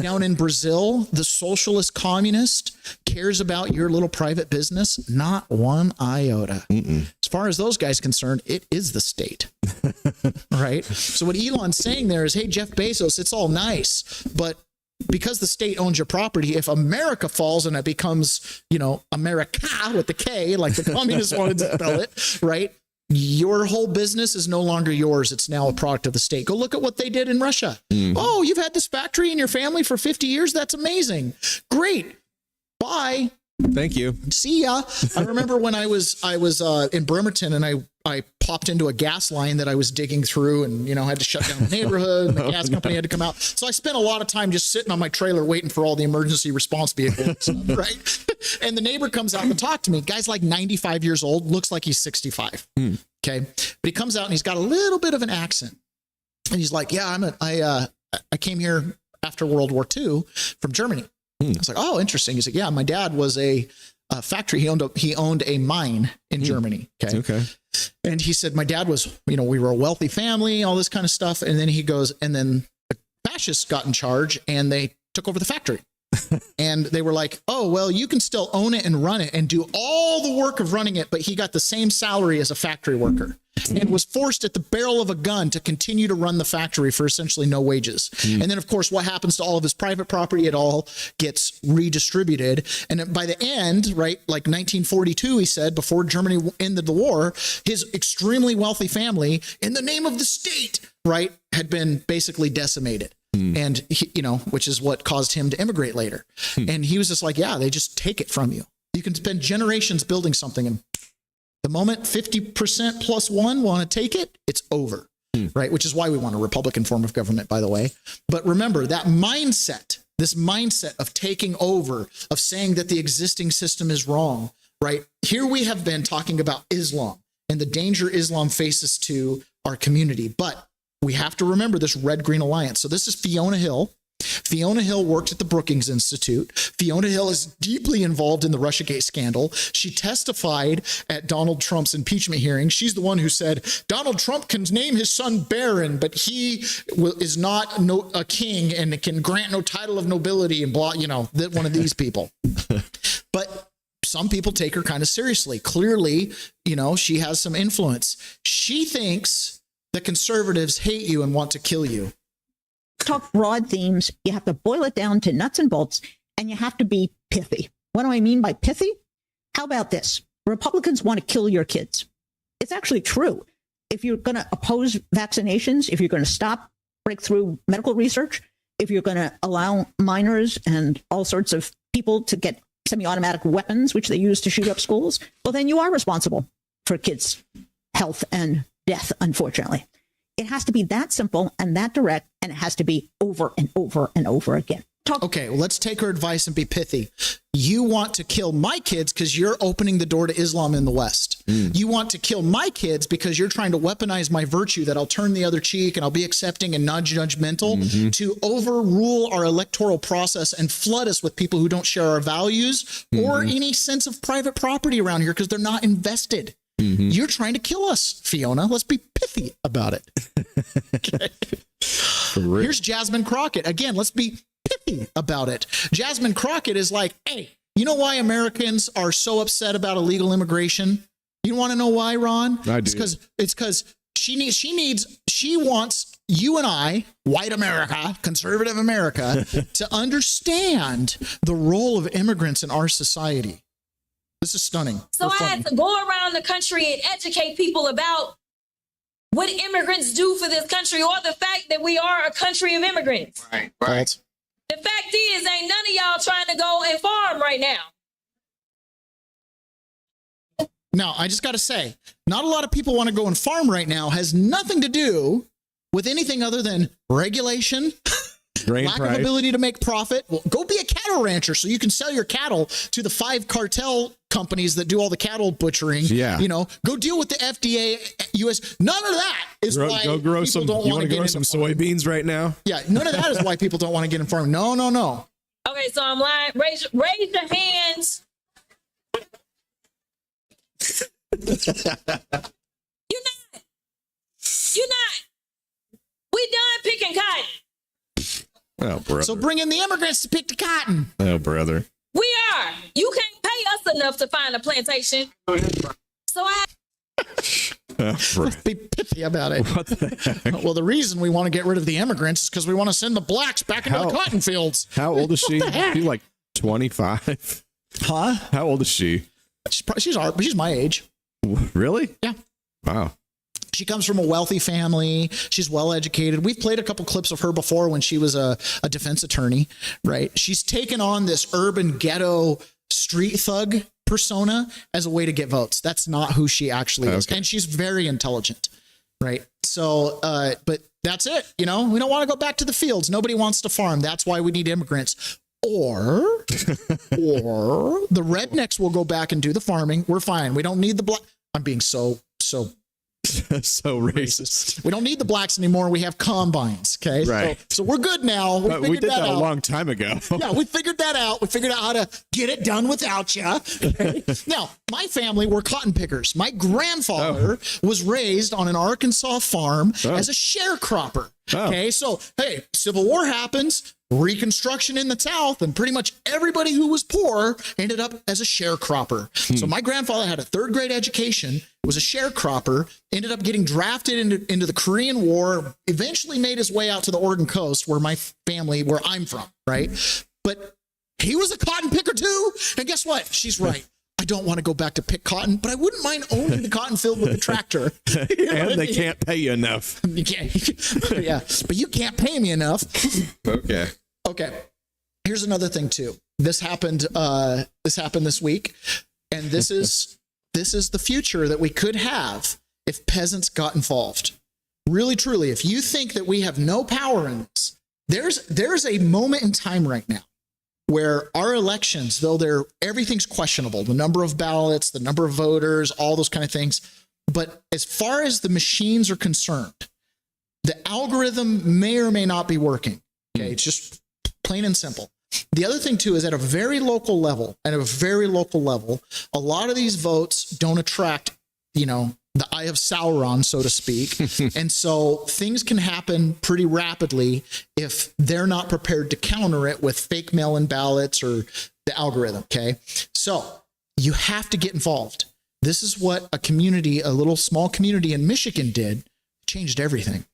down in Brazil, the socialist communist, cares about your little private business? Not one iota. As far as those guys concerned, it is the state. Right? So what Elon's saying there is, hey, Jeff Bezos, it's all nice, but because the state owns your property, if America falls and it becomes, America with the K, like the communists wanted to spell it, right? Your whole business is no longer yours. It's now a product of the state. Go look at what they did in Russia. Oh, you've had this factory in your family for 50 years? That's amazing. Great. Bye. Thank you. See ya. I remember when I was in Bremerton and I popped into a gas line that I was digging through and, had to shut down the neighborhood and the gas company had to come out. So I spent a lot of time just sitting on my trailer waiting for all the emergency response vehicles, right? And the neighbor comes out to talk to me. Guy's like 95 years old, looks like he's 65. Okay. But he comes out and he's got a little bit of an accent. And he's like, yeah, I came here after World War II from Germany. I was like, oh, interesting. He's like, yeah, my dad was a factory. He owned a mine in Germany. Okay. And he said, my dad was, we were a wealthy family, all this kind of stuff. And then he goes, and then the fascists got in charge and they took over the factory. And they were like, oh, well, you can still own it and run it and do all the work of running it. But he got the same salary as a factory worker and was forced at the barrel of a gun to continue to run the factory for essentially no wages. And then, of course, what happens to all of his private property? It all gets redistributed. And by the end, right, like 1942, he said, before Germany ended the war, his extremely wealthy family, in the name of the state, right, had been basically decimated. And which is what caused him to immigrate later. And he was just like, yeah, they just take it from you. You can spend generations building something, and the moment 50% plus one want to take it, it's over. Right? Which is why we want a Republican form of government, by the way. But remember that mindset, this mindset of taking over, of saying that the existing system is wrong, right? Here we have been talking about Islam and the danger Islam faces to our community. But we have to remember this red-green alliance. So this is Fiona Hill. Fiona Hill worked at the Brookings Institute. Fiona Hill is deeply involved in the Russiagate scandal. She testified at Donald Trump's impeachment hearing. She's the one who said, Donald Trump can name his son Baron, but he is not a king and can grant no title of nobility and blah, one of these people. But some people take her kind of seriously. Clearly, she has some influence. She thinks that conservatives hate you and want to kill you. Talk broad themes. You have to boil it down to nuts and bolts, and you have to be pithy. What do I mean by pithy? How about this? Republicans want to kill your kids. It's actually true. If you're going to oppose vaccinations, if you're going to stop breakthrough medical research, if you're going to allow minors and all sorts of people to get semi-automatic weapons, which they use to shoot up schools, well, then you are responsible for kids' health and death, unfortunately. It has to be that simple and that direct, and it has to be over and over and over again. Okay, well, let's take her advice and be pithy. You want to kill my kids because you're opening the door to Islam in the West. You want to kill my kids because you're trying to weaponize my virtue, that I'll turn the other cheek and I'll be accepting and non-judgmental, to overrule our electoral process and flood us with people who don't share our values or any sense of private property around here because they're not invested. You're trying to kill us, Fiona. Let's be pithy about it. Okay. Here's Jasmine Crockett. Again, let's be pithy about it. Jasmine Crockett is like, hey, you know why Americans are so upset about illegal immigration? You want to know why, Ron? I do. It's because she wants you and I, white America, conservative America, to understand the role of immigrants in our society. This is stunning. So I had to go around the country and educate people about what immigrants do for this country, or the fact that we are a country of immigrants. Right. The fact is, ain't none of y'all trying to go and farm right now. Now, I just got to say, not a lot of people want to go and farm right now. Has nothing to do with anything other than regulation, lack of ability to make profit. Well, go be a cattle rancher so you can sell your cattle to the 5 cartel companies that do all the cattle butchering. Yeah. Go deal with the FDA, US. None of that is why go grow people some. don't You want to grow some soybeans right now? Yeah, none of that is why people don't want to get in farming. No. Okay, so I'm lying. Raise your hands. You're not. We done picking cotton. Oh, brother. So bring in the immigrants to pick the cotton. Oh, brother. We are. You can't pay us enough to find a plantation. So Let's be pithy about it. What the heck? Well, the reason we want to get rid of the immigrants is because we want to send the blacks back into the cotton fields. How old is she? What the heck? She's like 25. Huh? How old is she? She's my age. Really? Yeah. Wow. She comes from a wealthy family. She's well educated. We've played a couple clips of her before when she was a defense attorney, right? She's taken on this urban ghetto street thug persona as a way to get votes. That's not who she actually is. And she's very intelligent, right? So, but that's it. We don't want to go back to the fields. Nobody wants to farm. That's why we need immigrants. Or the rednecks will go back and do the farming. We're fine. We don't need the black. I'm being so racist. We don't need the blacks anymore. We have combines. Okay. Right. So we're good now. We did that a long time ago. Yeah, we figured that out. We figured out how to get it done without you. Okay? Now, my family were cotton pickers. My grandfather was raised on an Arkansas farm as a sharecropper. Okay. So, hey, Civil War happens. Reconstruction in the South, and pretty much everybody who was poor ended up as a sharecropper. So my grandfather had a 3rd grade education, was a sharecropper, ended up getting drafted into the Korean War, eventually made his way out to the Oregon coast where I'm from, right? But he was a cotton picker too. And guess what? She's right. I don't want to go back to pick cotton, but I wouldn't mind owning the cotton field with a tractor. And they can't pay you enough. You can't, yeah, but you can't pay me enough. Okay. Okay. Here's another thing too. This happened this week, and this is the future that we could have if peasants got involved. Really, truly, if you think that we have no power in this, there's a moment in time right now where our elections, though everything's questionable, the number of ballots, the number of voters, all those kind of things. But as far as the machines are concerned, the algorithm may or may not be working. Okay, it's just plain and simple. The other thing too is at a very local level, a lot of these votes don't attract, the eye of Sauron, so to speak. And so things can happen pretty rapidly if they're not prepared to counter it with fake mail-in ballots or the algorithm. Okay. So you have to get involved. This is what a little small community in Michigan did, changed everything.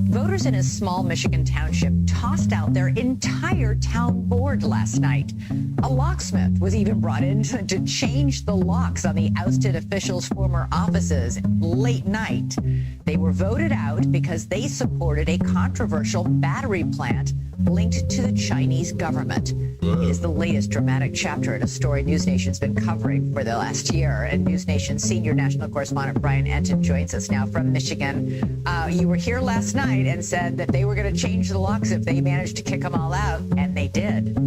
Voters in a small Michigan township tossed out their entire town board last night. A locksmith was even brought in to change the locks on the ousted officials' former offices late night. They were voted out because they supported a controversial battery plant linked to the Chinese government. It is the latest dramatic chapter in a story News Nation's been covering for the last year. And News Nation's senior national correspondent Brian Enton joins us now from Michigan. You were here last night and said that they were going to change the locks if they managed to kick them all out, and they did.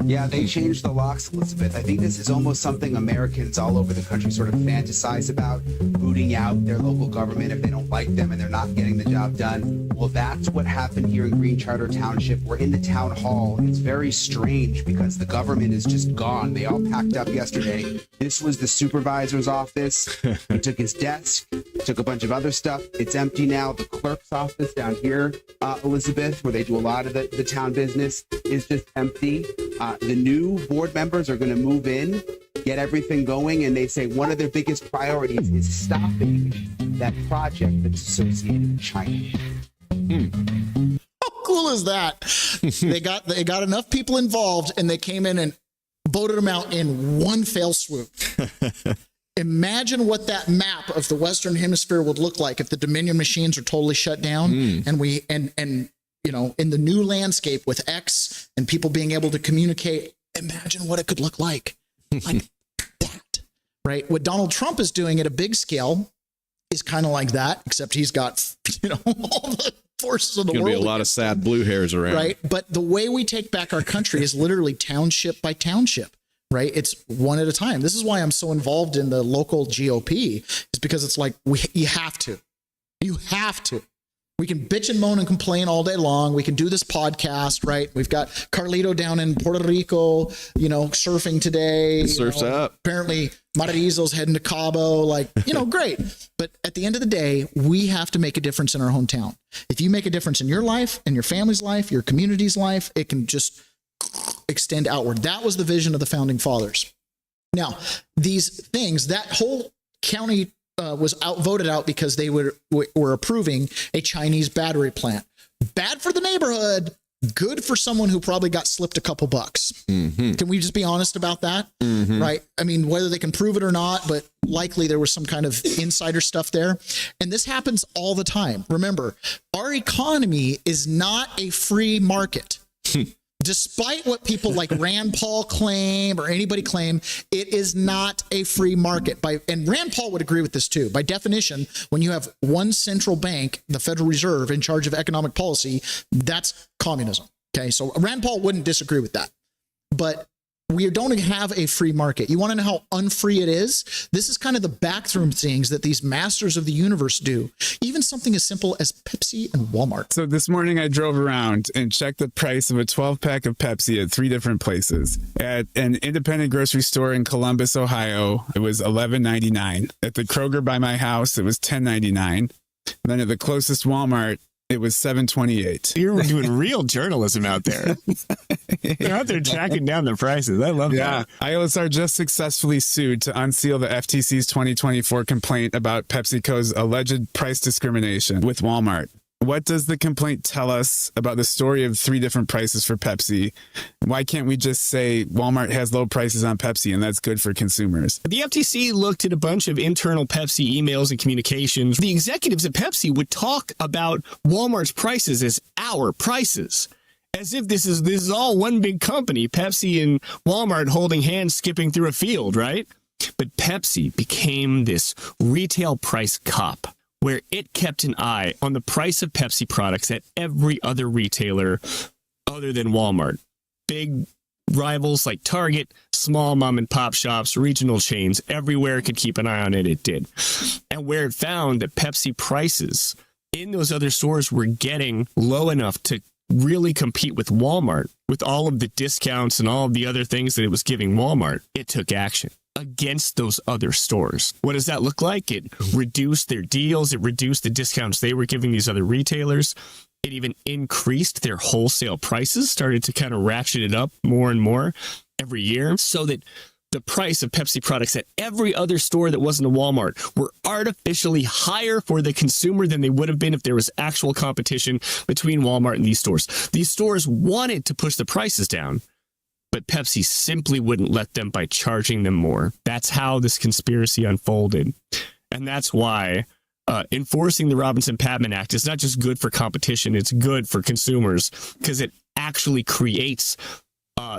Yeah, they changed the locks, Elizabeth. I think this is almost something Americans all over the country sort of fantasize about, booting out their local government if they don't like them and they're not getting the job done. Well, that's what happened here in Green Charter Township. We're in the town hall. It's very strange because the government is just gone. They all packed up yesterday. This was the supervisor's office. He took his desk, took a bunch of other stuff. It's empty now. The clerk's office down here, Elizabeth, where they do a lot of the town business, is just empty. The new board members are going to move in, get everything going, and they say one of their biggest priorities is stopping that project that's associated with China. How cool is that? They got enough people involved, and they came in and voted them out in one fell swoop. Imagine what that map of the Western Hemisphere would look like if the Dominion machines are totally shut down, and in the new landscape with X and people being able to communicate. Imagine what it could look like that, right? What Donald Trump is doing at a big scale is kind of like that, except he's got, all the forces of the world. Going to be a lot of sad blue hairs around. Right. But the way we take back our country is literally township by township, right? It's one at a time. This is why I'm so involved in the local GOP, is because it's like, you have to. We can bitch and moan and complain all day long. We can do this podcast, right? We've got Carlito down in Puerto Rico, surfing today. Surf's up. Apparently, Marizo's heading to Cabo, great. But at the end of the day, we have to make a difference in our hometown. If you make a difference in your life, in your family's life, your community's life, it can just extend outward. That was the vision of the founding fathers. Now, these things, that whole county was voted out because they were approving a Chinese battery plant. Bad for the neighborhood, good for someone who probably got slipped a couple bucks. Mm-hmm. Can we just be honest about that? Mm-hmm. Right? I mean, whether they can prove it or not, but likely there was some kind of insider stuff there. And this happens all the time. Remember, our economy is not a free market. Despite what people like Rand Paul claim or anybody claim, it is not a free market. And Rand Paul would agree with this too. By definition, when you have one central bank, the Federal Reserve, in charge of economic policy, that's communism. Okay, so Rand Paul wouldn't disagree with that. But we don't have a free market. You want to know how unfree it is? This is kind of the backroom things that these masters of the universe do. Even something as simple as Pepsi and Walmart. So this morning I drove around and checked the price of a 12-pack of Pepsi at 3 different places. At an independent grocery store in Columbus, Ohio, it was $11.99. At the Kroger by my house, it was $10.99. And then at the closest Walmart, it was $7.28. You're doing real journalism out there. You're out there tracking down the prices. I love that. ILSR just successfully sued to unseal the FTC's 2024 complaint about PepsiCo's alleged price discrimination with Walmart. what does the complaint tell us about the story of 3 different prices for Pepsi? Why can't we just say Walmart has low prices on Pepsi and that's good for consumers? The FTC looked at a bunch of internal Pepsi emails and communications. The executives at Pepsi would talk about Walmart's prices as our prices, as if this is all one big company, Pepsi and Walmart holding hands skipping through a field, right? But Pepsi became this retail price cop, where it kept an eye on the price of Pepsi products at every other retailer other than Walmart. Big rivals like Target, small mom and pop shops, regional chains, everywhere it could keep an eye on it, it did. And where it found that Pepsi prices in those other stores were getting low enough to really compete with Walmart, with all of the discounts and all of the other things that it was giving Walmart, it took action against those other stores. What does that look like? It reduced their deals. It reduced the discounts they were giving these other retailers. It even increased their wholesale prices, started to kind of ratchet it up more and more every year, so that the price of Pepsi products at every other store that wasn't a Walmart were artificially higher for the consumer than they would have been if there was actual competition between Walmart and these stores. These stores wanted to push the prices down, but Pepsi simply wouldn't let them by charging them more. That's how this conspiracy unfolded. And that's why enforcing the Robinson-Patman Act is not just good for competition, it's good for consumers, because it actually creates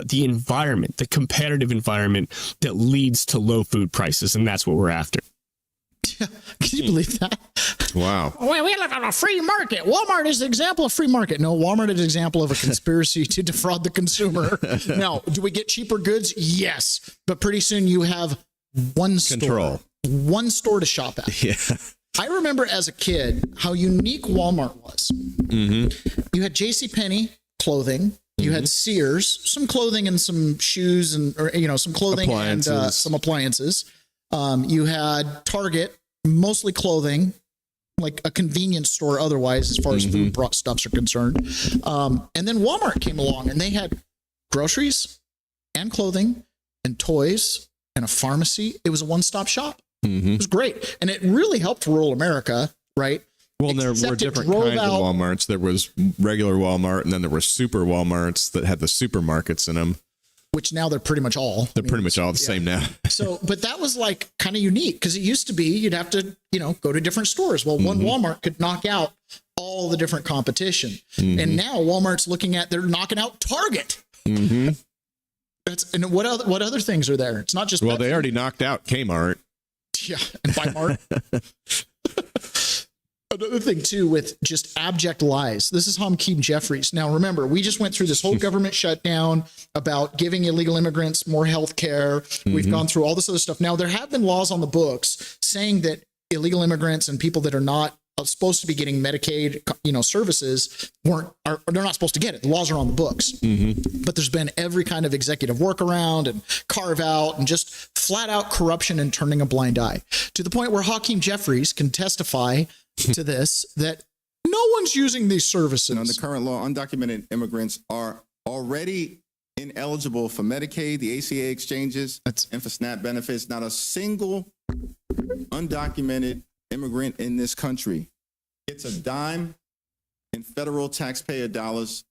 the environment, the competitive environment that leads to low food prices. And that's what we're after. Can you believe that? Wow. We live on a free market. Walmart is the example of free market. No, Walmart is an example of a conspiracy to defraud the consumer. Now, do we get cheaper goods? Yes. But pretty soon you have one store to shop at. Yeah. I remember as a kid how unique Walmart was. Mm-hmm. You had JCPenney clothing. You had Sears, some clothing and some shoes and, some clothing and some appliances. You had Target, mostly clothing, like a convenience store otherwise, as far as food stuffs are concerned. And then Walmart came along and they had groceries and clothing and toys and a pharmacy. It was a one-stop shop. It was great. And it really helped rural America, right? Well, there were different kinds of Walmarts. There was regular Walmart, and then there were super Walmarts that had the supermarkets in them. Which now they're pretty much all. They're pretty much all the same now. So, but that was like kind of unique because it used to be you'd have to, go to different stores. Well, one Walmart could knock out all the different competition. And now Walmart's they're knocking out Target. And what other things are there? It's not just they already knocked out Kmart. Yeah, and Mart. Another thing, too, with just abject lies. This is Hakeem Jeffries. Now, remember, we just went through this whole government shutdown about giving illegal immigrants more health care. We've gone through all this other stuff. Now, there have been laws on the books saying that illegal immigrants and people that are not supposed to be getting Medicaid, services they're not supposed to get it. The laws are on the books. But there's been every kind of executive workaround and carve out and just flat out corruption and turning a blind eye to the point where Hakeem Jeffries can testify to this, that no one's using these services. Under current law, undocumented immigrants are already ineligible for Medicaid, the ACA exchanges, and for SNAP benefits. Not a single undocumented immigrant in this country gets a dime in federal taxpayer dollars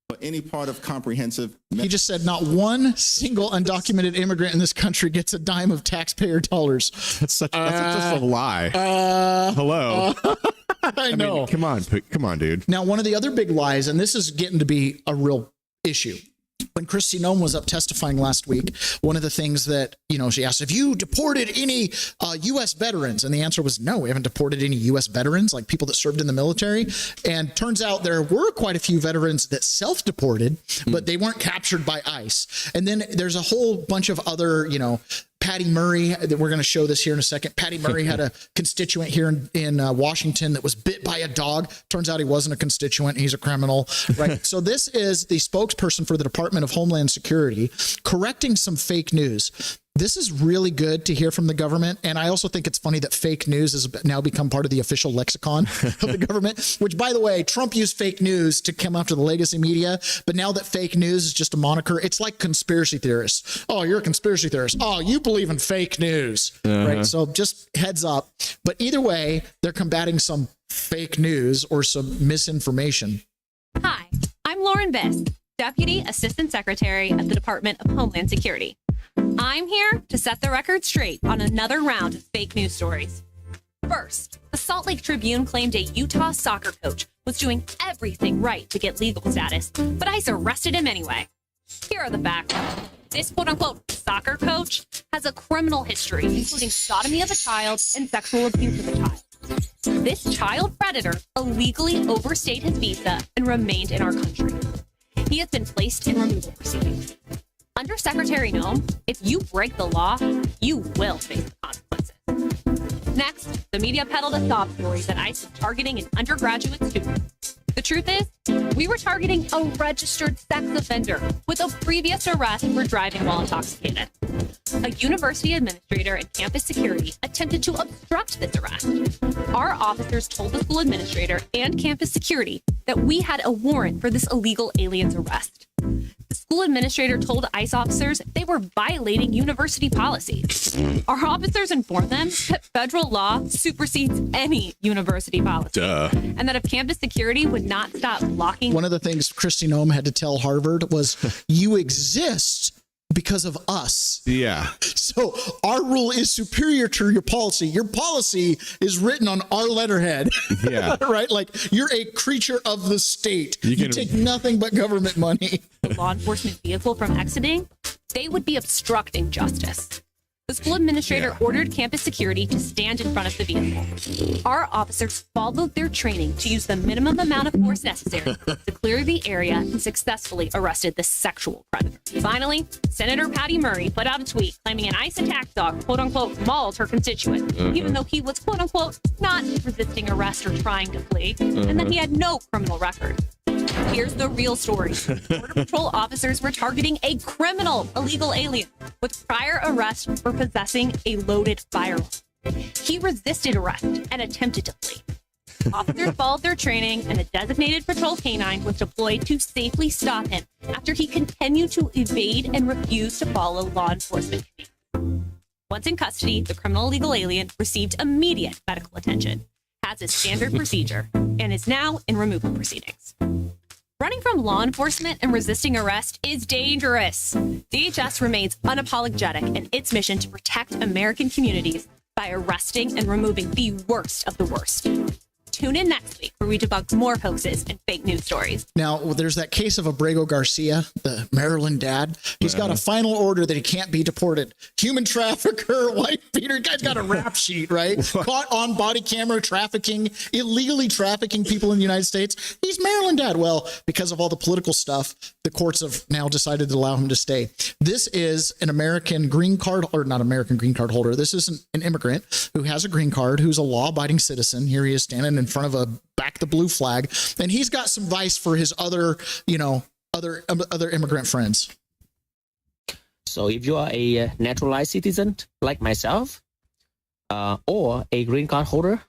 for any part of comprehensive. He just said not one single undocumented immigrant in this country gets a dime of taxpayer dollars. That's just a lie. Hello. I know. Mean, come on, dude. Now, one of the other big lies, and this is getting to be a real issue. When Kristi Noem was up testifying last week, one of the things that, she asked, have you deported any U.S. veterans? And the answer was no, we haven't deported any U.S. veterans, like people that served in the military. And turns out there were quite a few veterans that self-deported, but they weren't captured by ICE. And then there's a whole bunch of other, Patty Murray, that we're going to show this here in a second. Patty Murray had a constituent here in Washington that was bit by a dog. Turns out he wasn't a constituent. He's a criminal, right? So this is the spokesperson for the Department of Homeland Security correcting some fake news. This is really good to hear from the government. And I also think it's funny that fake news has now become part of the official lexicon of the government, which, by the way, Trump used fake news to come after the legacy media. But now that fake news is just a moniker, it's like conspiracy theorists. Oh, you're a conspiracy theorist. Oh, you believe in fake news, right? So just heads up. But either way, they're combating some fake news or some misinformation. Hi, I'm Lauren Biss, Deputy Assistant Secretary of the Department of Homeland Security. I'm here to set the record straight on another round of fake news stories. First, the Salt Lake Tribune claimed a Utah soccer coach was doing everything right to get legal status, but ICE arrested him anyway. Here are the facts. This quote-unquote soccer coach has a criminal history, including sodomy of a child and sexual abuse of a child. This child predator illegally overstayed his visa and remained in our country. He has been placed in removal proceedings. Under Secretary Noem, if you break the law, you will face the consequences. Next, the media peddled a sob story that ICE was targeting an undergraduate student. The truth is, we were targeting a registered sex offender with a previous arrest for driving while intoxicated. A university administrator and campus security attempted to obstruct this arrest. Our officers told the school administrator and campus security that we had a warrant for this illegal alien's arrest. The school administrator told ICE officers they were violating university policy. Our officers informed them that federal law supersedes any university policy. And that if campus security would not stop blocking. One of the things Kristi Noem had to tell Harvard was, you exist because of us. Yeah. So our rule is superior to your policy. Your policy is written on our letterhead. Yeah. Right? Like, you're a creature of the state. You can take nothing but government money. The law enforcement vehicle from exiting, they would be obstructing justice. The school administrator ordered campus security to stand in front of the vehicle. Our officers followed their training to use the minimum amount of force necessary to clear the area and successfully arrested the sexual predator. Finally, Senator Patty Murray put out a tweet claiming an ICE attack dog, quote unquote, mauled her constituent, even though he was, quote unquote, not resisting arrest or trying to flee, and that he had no criminal record. Here's the real story. Border Patrol officers were targeting a criminal illegal alien with prior arrest for possessing a loaded firearm. He resisted arrest and attempted to flee. Officers followed their training, and a designated patrol canine was deployed to safely stop him after he continued to evade and refuse to follow law enforcement commands. Once in custody, the criminal illegal alien received immediate medical attention, has a standard procedure, and is now in removal proceedings. Running from law enforcement and resisting arrest is dangerous. DHS remains unapologetic in its mission to protect American communities by arresting and removing the worst of the worst. Tune in next week where we debunk more hoaxes and fake news stories. Now, there's that case of Abrego Garcia, the Maryland dad. He's got a final order that he can't be deported. Human trafficker, wife beater. Guy's got a rap sheet, right? Caught on body camera trafficking, illegally trafficking people in the United States. He's Maryland dad. Well, because of all the political stuff, the courts have now decided to allow him to stay. This is an American green card, or not American green card holder. This is an immigrant who has a green card, who's a law-abiding citizen. Here he is standing in front of a back the blue flag, and he's got some advice for his other immigrant friends. So if you are a naturalized citizen like myself, or a green card holder,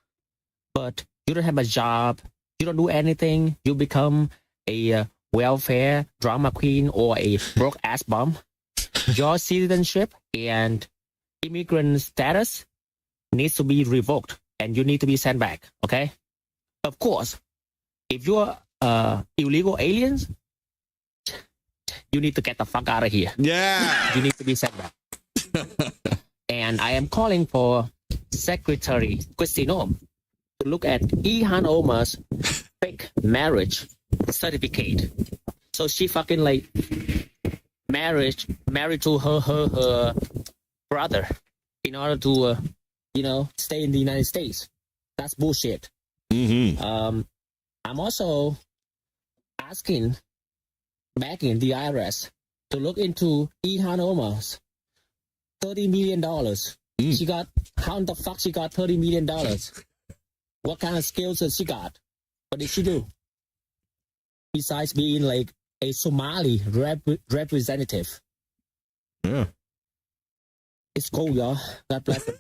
but you don't have a job, you don't do anything, you become a welfare drama queen or a broke ass bum, your citizenship and immigrant status needs to be revoked, and you need to be sent back. Okay. Of course, if you're illegal aliens, you need to get the fuck out of here. Yeah. You need to be sent back. And I am calling for Secretary Kristi Noem to look at Ilhan Omar's fake marriage certificate. So she fucking like married to her brother in order to stay in the United States. That's bullshit. I'm also begging the IRS to look into Ilhan Omar's $30 million. She got, how the fuck she got $30 million? What kind of skills has she got? What did she do? Besides being like a Somali representative. Yeah. It's cool, y'all. God bless it.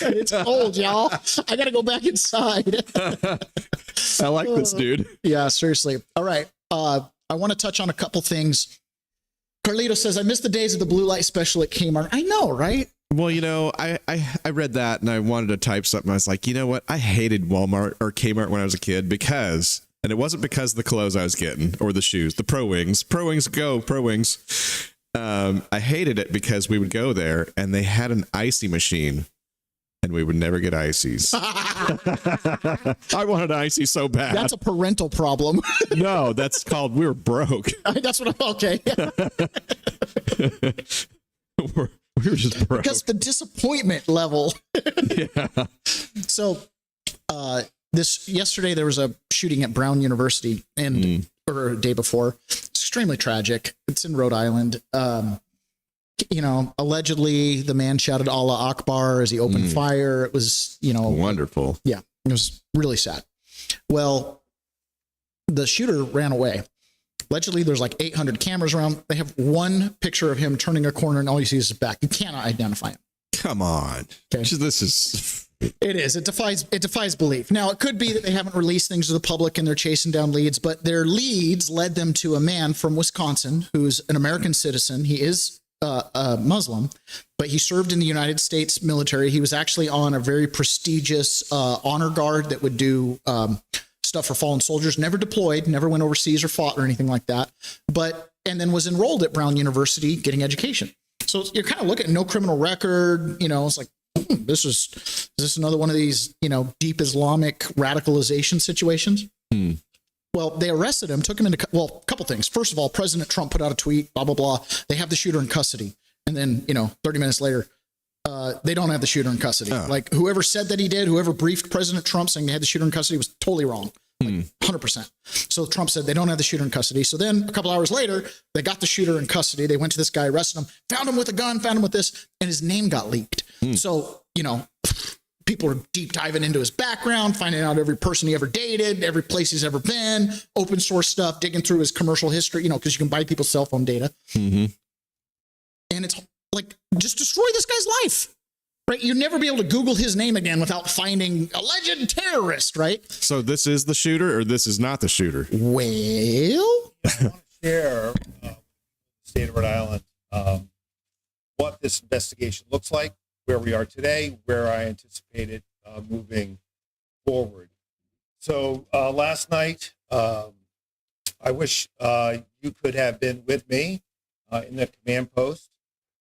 It's cold, y'all. I got to go back inside. I like this dude. Yeah, seriously. All right. I want to touch on a couple things. Carlito says, I miss the days of the blue light special at Kmart. I know, right? Well, I read that and I wanted to type something. I was like, you know what? I hated Walmart or Kmart when I was a kid because, and it wasn't because of the clothes I was getting or the shoes, the Pro Wings. Pro Wings go, Pro Wings. I hated it because we would go there and they had an icy machine and we would never get ices. I wanted icy so bad. That's a parental problem. No, that's called we were broke. That's what I'm okay. We were just broke. Because the disappointment level. Yeah. So yesterday there was a shooting at Brown University and or a day before. It's extremely tragic. It's in Rhode Island. Allegedly the man shouted Allah Akbar as he opened fire. It was, wonderful. Yeah, it was really sad. Well, the shooter ran away. Allegedly, there's like 800 cameras around. They have one picture of him turning a corner, and all you see is his back. You cannot identify him. Come on. Okay. This is... It is. It defies belief. Now, it could be that they haven't released things to the public and they're chasing down leads, but their leads led them to a man from Wisconsin who's an American citizen. He is a Muslim, but he served in the United States military. He was actually on a very prestigious honor guard that would do stuff for fallen soldiers, never deployed, never went overseas or fought or anything like that, and then was enrolled at Brown University getting education. So you're kind of looking at no criminal record, it's like, is this another one of these, deep Islamic radicalization situations? Well, they arrested him, took him into, a couple things. First of all, President Trump put out a tweet, blah, blah, blah. They have the shooter in custody. And then, 30 minutes later, they don't have the shooter in custody. Oh. Like whoever said that he did, whoever briefed President Trump saying they had the shooter in custody was totally wrong. Like 100%. So Trump said they don't have the shooter in custody. So then a couple hours later, they got the shooter in custody. They went to this guy, arrested him, found him with a gun, found him with this, and his name got leaked. So, people are deep diving into his background, finding out every person he ever dated, every place he's ever been, open source stuff, digging through his commercial history, because you can buy people's cell phone data. And it's like, just destroy this guy's life. Right? You'd never be able to Google his name again without finding alleged terrorist, right? So this is the shooter or this is not the shooter? Well, I want to share the state of Rhode Island, what this investigation looks like, where we are today, where I anticipate it moving forward. So last night, I wish you could have been with me in the command post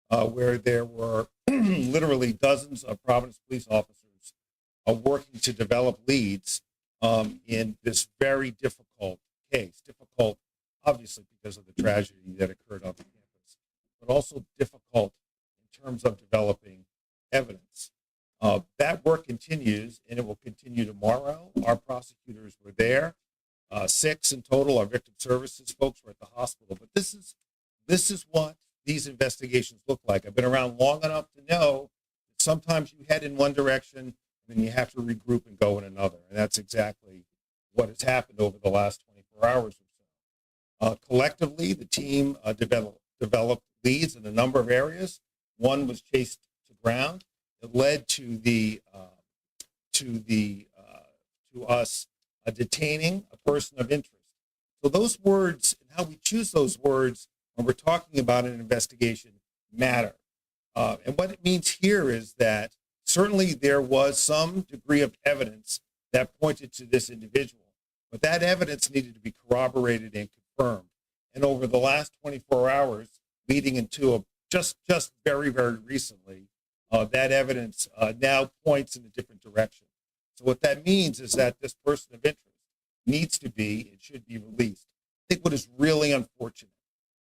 where there were literally dozens of Providence police officers working to develop leads in this very difficult case. Difficult, obviously, because of the tragedy that occurred on the campus, but also difficult in terms of developing evidence. That work continues, and it will continue tomorrow. Our prosecutors were there. 6 in total. Our victim services folks were at the hospital. But this is what these investigations look like. I've been around long enough to know that sometimes you head in one direction and then you have to regroup and go in another. And that's exactly what has happened over the last 24 hours or so. Collectively, the team developed leads in a number of areas. One was chased to ground. It led to us detaining a person of interest. So those words and how we choose those words when we're talking about an investigation matter. And what it means here is that certainly there was some degree of evidence that pointed to this individual, but that evidence needed to be corroborated and confirmed. And over the last 24 hours, leading into just very, very recently, that evidence now points in a different direction. So what that means is that this person of interest needs to be and should be released. I think what is really unfortunate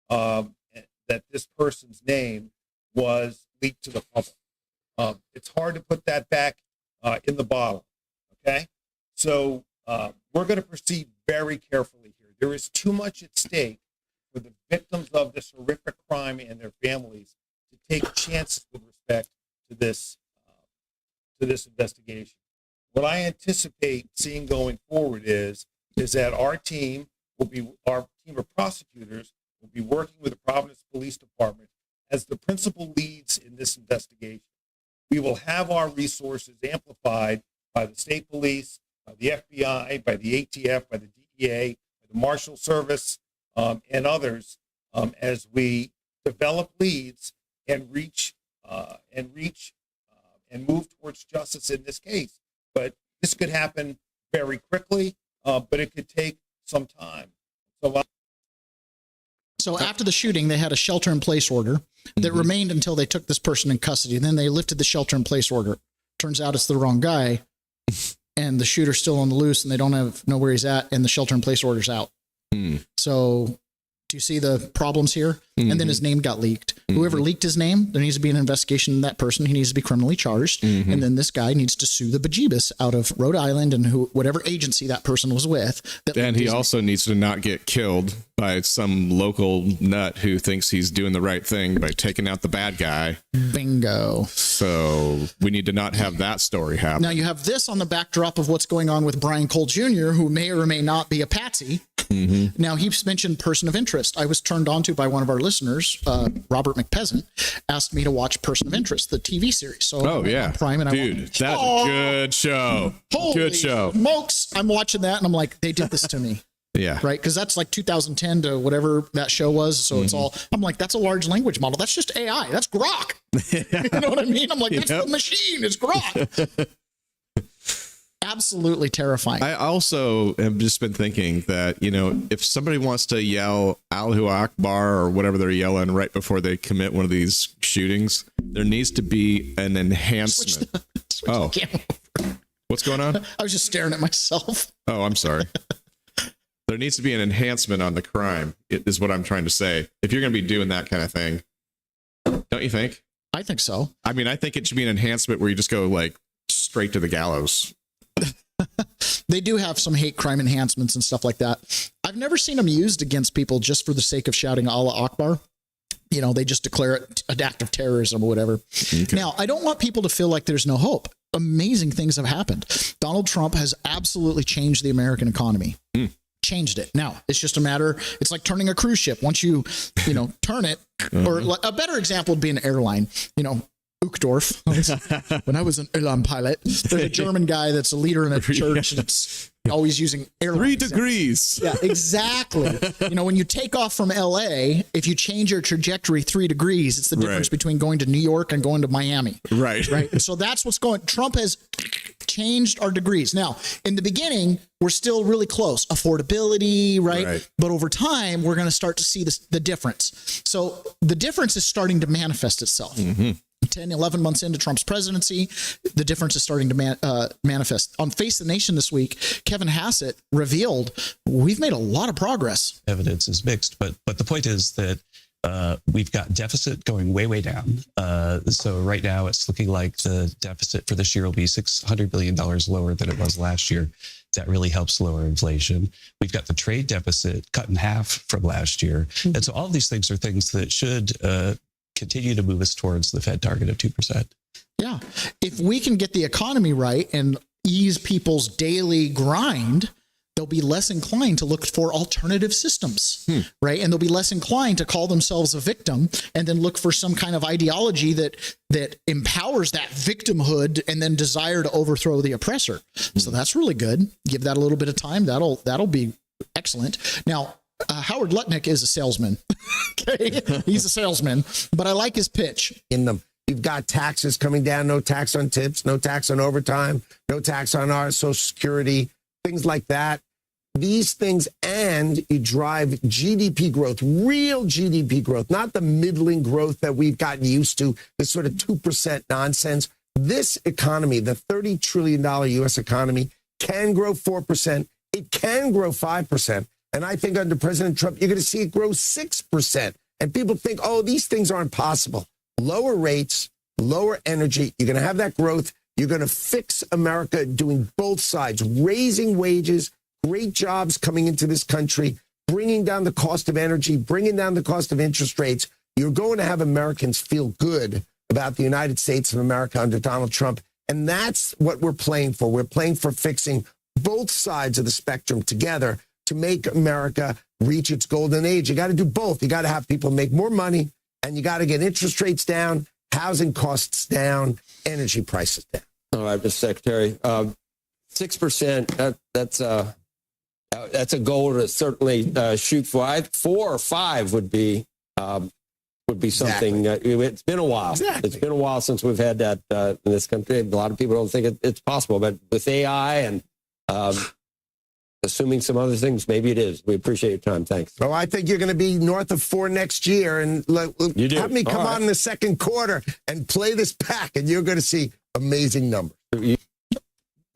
that this person's name was leaked to the public. It's hard to put that back in the bottle, okay? So we're going to proceed very carefully here. There is too much at stake for the victims of this horrific crime and their families to take chances with respect to this investigation. What I anticipate seeing going forward is that our team of prosecutors will be working with the Providence Police Department as the principal leads in this investigation. We will have our resources amplified by the state police, by the FBI, by the ATF, by the DEA, by the Marshal Service, and others as we develop leads and reach and reach and move towards justice in this case. But this could happen very quickly, but it could take some time. So after the shooting, they had a shelter-in-place order that remained until they took this person in custody. And then they lifted the shelter-in-place order. Turns out it's the wrong guy, and the shooter's still on the loose, and they don't know where he's at, and the shelter-in-place order's out. So do you see the problems here? And then his name got leaked. Whoever leaked his name, there needs to be an investigation in that person. He needs to be criminally charged. And then this guy needs to sue the bejeebus out of Rhode Island and whatever agency that person was with. And he also needs to not get killed by some local nut who thinks he's doing the right thing by taking out the bad guy. Bingo. So we need to not have that story happen. Now you have this on the backdrop of what's going on with Brian Cole Jr., who may or may not be a patsy. Now, he's mentioned person of interest. I was turned on to by one of our listeners, Robert McPeasant, asked me to watch Person of Interest, the TV series. So on Prime, and dude, that's a good show. Good show. Smokes. I'm watching that, and I'm like, they did this to me. Yeah. Right? Because that's like 2010 to whatever that show was. So it's all, I'm like, that's a large language model. That's just AI. That's Grok. You know what I mean? I'm like, that's the machine. It's Grok. Absolutely terrifying. I also have just been thinking that, you know, if somebody wants to yell Allahu Akbar or whatever they're yelling right before they commit one of these shootings, there needs to be an enhancement. What's going on? I was just staring at myself. Oh, I'm sorry. There needs to be an enhancement on the crime, is what I'm trying to say. If you're going to be doing that kind of thing, don't you think? I think so. I mean, I think it should be an enhancement where you just go like straight to the gallows. They do have some hate crime enhancements and stuff like that. I've never seen them used against people just for the sake of shouting Allah Akbar. You know, they just declare it an act of terrorism or whatever. Okay. Now, I don't want people to feel like there's no hope. Amazing things have happened. Donald Trump has absolutely changed the American economy. Changed it. Now, it's just a matter, it's like turning a cruise ship. Once you turn it, or a better example would be an airline, Uchtdorf. When I was an airline pilot, there's a German guy that's a leader in a church that's always using airline 3 degrees. Yeah, exactly. When you take off from LA, if you change your trajectory 3 degrees, it's the difference between going to New York and going to Miami. Right. And so that's what's going. Trump has changed our degrees. Now, in the beginning, we're still really close. Affordability, right? But over time, we're going to start to see the difference. So the difference is starting to manifest itself. 10, 11 months into Trump's presidency, the difference is starting to manifest. On Face the Nation this week, Kevin Hassett revealed we've made a lot of progress. Evidence is mixed, but the point is that we've got deficit going way down. So right now it's looking like the deficit for this year will be $600 billion lower than it was last year. That really helps lower inflation. We've got the trade deficit cut in half from last year. And so all of these things are things that should continue to move us towards the Fed target of 2%. Yeah. If we can get the economy right and ease people's daily grind, they'll be less inclined to look for alternative systems, right? And they'll be less inclined to call themselves a victim and then look for some kind of ideology that empowers that victimhood and then desire to overthrow the oppressor. So that's really good. Give that a little bit of time. That'll be excellent. Now, Howard Lutnick is a salesman. Okay, he's a salesman, but I like his pitch. You've got taxes coming down, no tax on tips, no tax on overtime, no tax on our Social Security, things like that. These things, and you drive GDP growth, real GDP growth, not the middling growth that we've gotten used to, this sort of 2% nonsense. This economy, the $30 trillion U.S. economy, can grow 4%. It can grow 5%. And I think under President Trump, you're going to see it grow 6%. And people think, oh, these things aren't possible. Lower rates, lower energy. You're going to have that growth. You're going to fix America doing both sides, raising wages, great jobs coming into this country, bringing down the cost of energy, bringing down the cost of interest rates. You're going to have Americans feel good about the United States of America under Donald Trump. And that's what we're playing for. We're playing for fixing both sides of the spectrum together to make America reach its golden age. You got to do both. You got to have people make more money, and you got to get interest rates down, housing costs down, energy prices down. All right, Mr. Secretary. 6%, that's a goal to certainly shoot for. 4 or 5 would be would be something. It's been a while. It's been a while since we've had that in this country. A lot of people don't think it's possible, but with AI and assuming some other things, maybe it is. We appreciate your time. Thanks. Well, I think you're going to be north of 4 next year, and have me come on in the second quarter and play this pack, and you're going to see amazing numbers.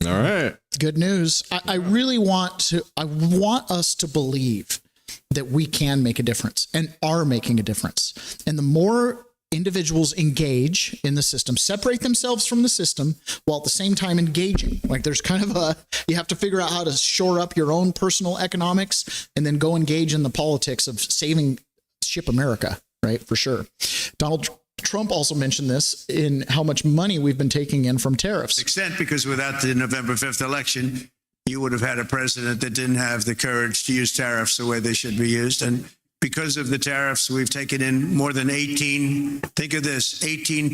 All right. Good news. I really want us to believe that we can make a difference and are making a difference. And the more individuals engage in the system, separate themselves from the system while at the same time engaging. Like there's kind of you have to figure out how to shore up your own personal economics and then go engage in the politics of saving ship America, right? For sure. Donald Trump also mentioned this in how much money we've been taking in from tariffs. Extent because without the November 5th election, you would have had a president that didn't have the courage to use tariffs the way they should be used. And because of the tariffs, we've taken in more than $18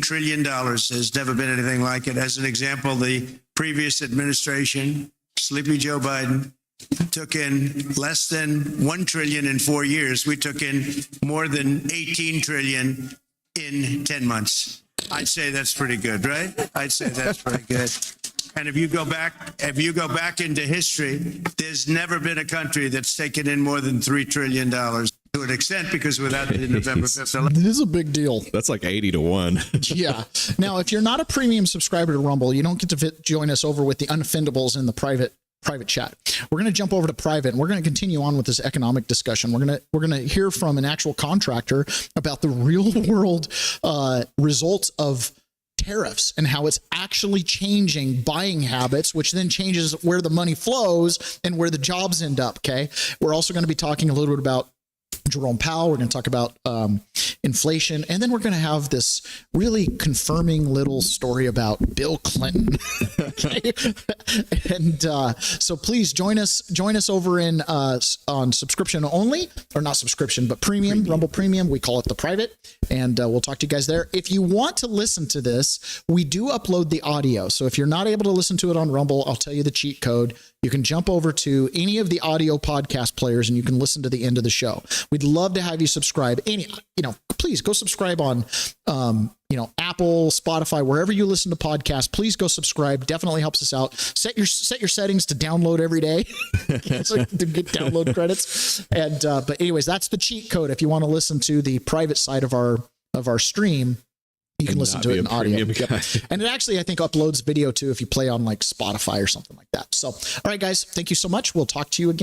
trillion. There's never been anything like it. As an example, the previous administration, Sleepy Joe Biden, took in less than $1 trillion in 4 years. We took in more than $18 trillion in 10 months. I'd say that's pretty good, right? I'd say that's pretty good. And if you go back into history, there's never been a country that's taken in more than $3 trillion to an extent because without the November 5th election. This is a big deal. That's like 80-1. Yeah. Now, if you're not a premium subscriber to Rumble, you don't get to join us over with the Unoffendables in the private chat. We're going to jump over to private and we're going to continue on with this economic discussion. We're going to hear from an actual contractor about the real world results of tariffs and how it's actually changing buying habits, which then changes where the money flows and where the jobs end up. Okay. We're also going to be talking a little bit about Jerome Powell. We're going to talk about inflation. And then we're going to have this really confirming little story about Bill Clinton. And so please join us over in on subscription only, or not subscription, but premium, Rumble Premium. We call it the private. And we'll talk to you guys there. If you want to listen to this, we do upload the audio. So if you're not able to listen to it on Rumble, I'll tell you the cheat code. You can jump over to any of the audio podcast players and you can listen to the end of the show. We'd love to have you subscribe. Please go subscribe on, Apple, Spotify, wherever you listen to podcasts. Please go subscribe. Definitely helps us out. Set your settings to download every day to get download credits. And but anyways, that's the cheat code. If you want to listen to the private side of our stream, you can listen to it in audio. Yep. And it actually, I think, uploads video too if you play on like Spotify or something like that. So, all right, guys, thank you so much. We'll talk to you again.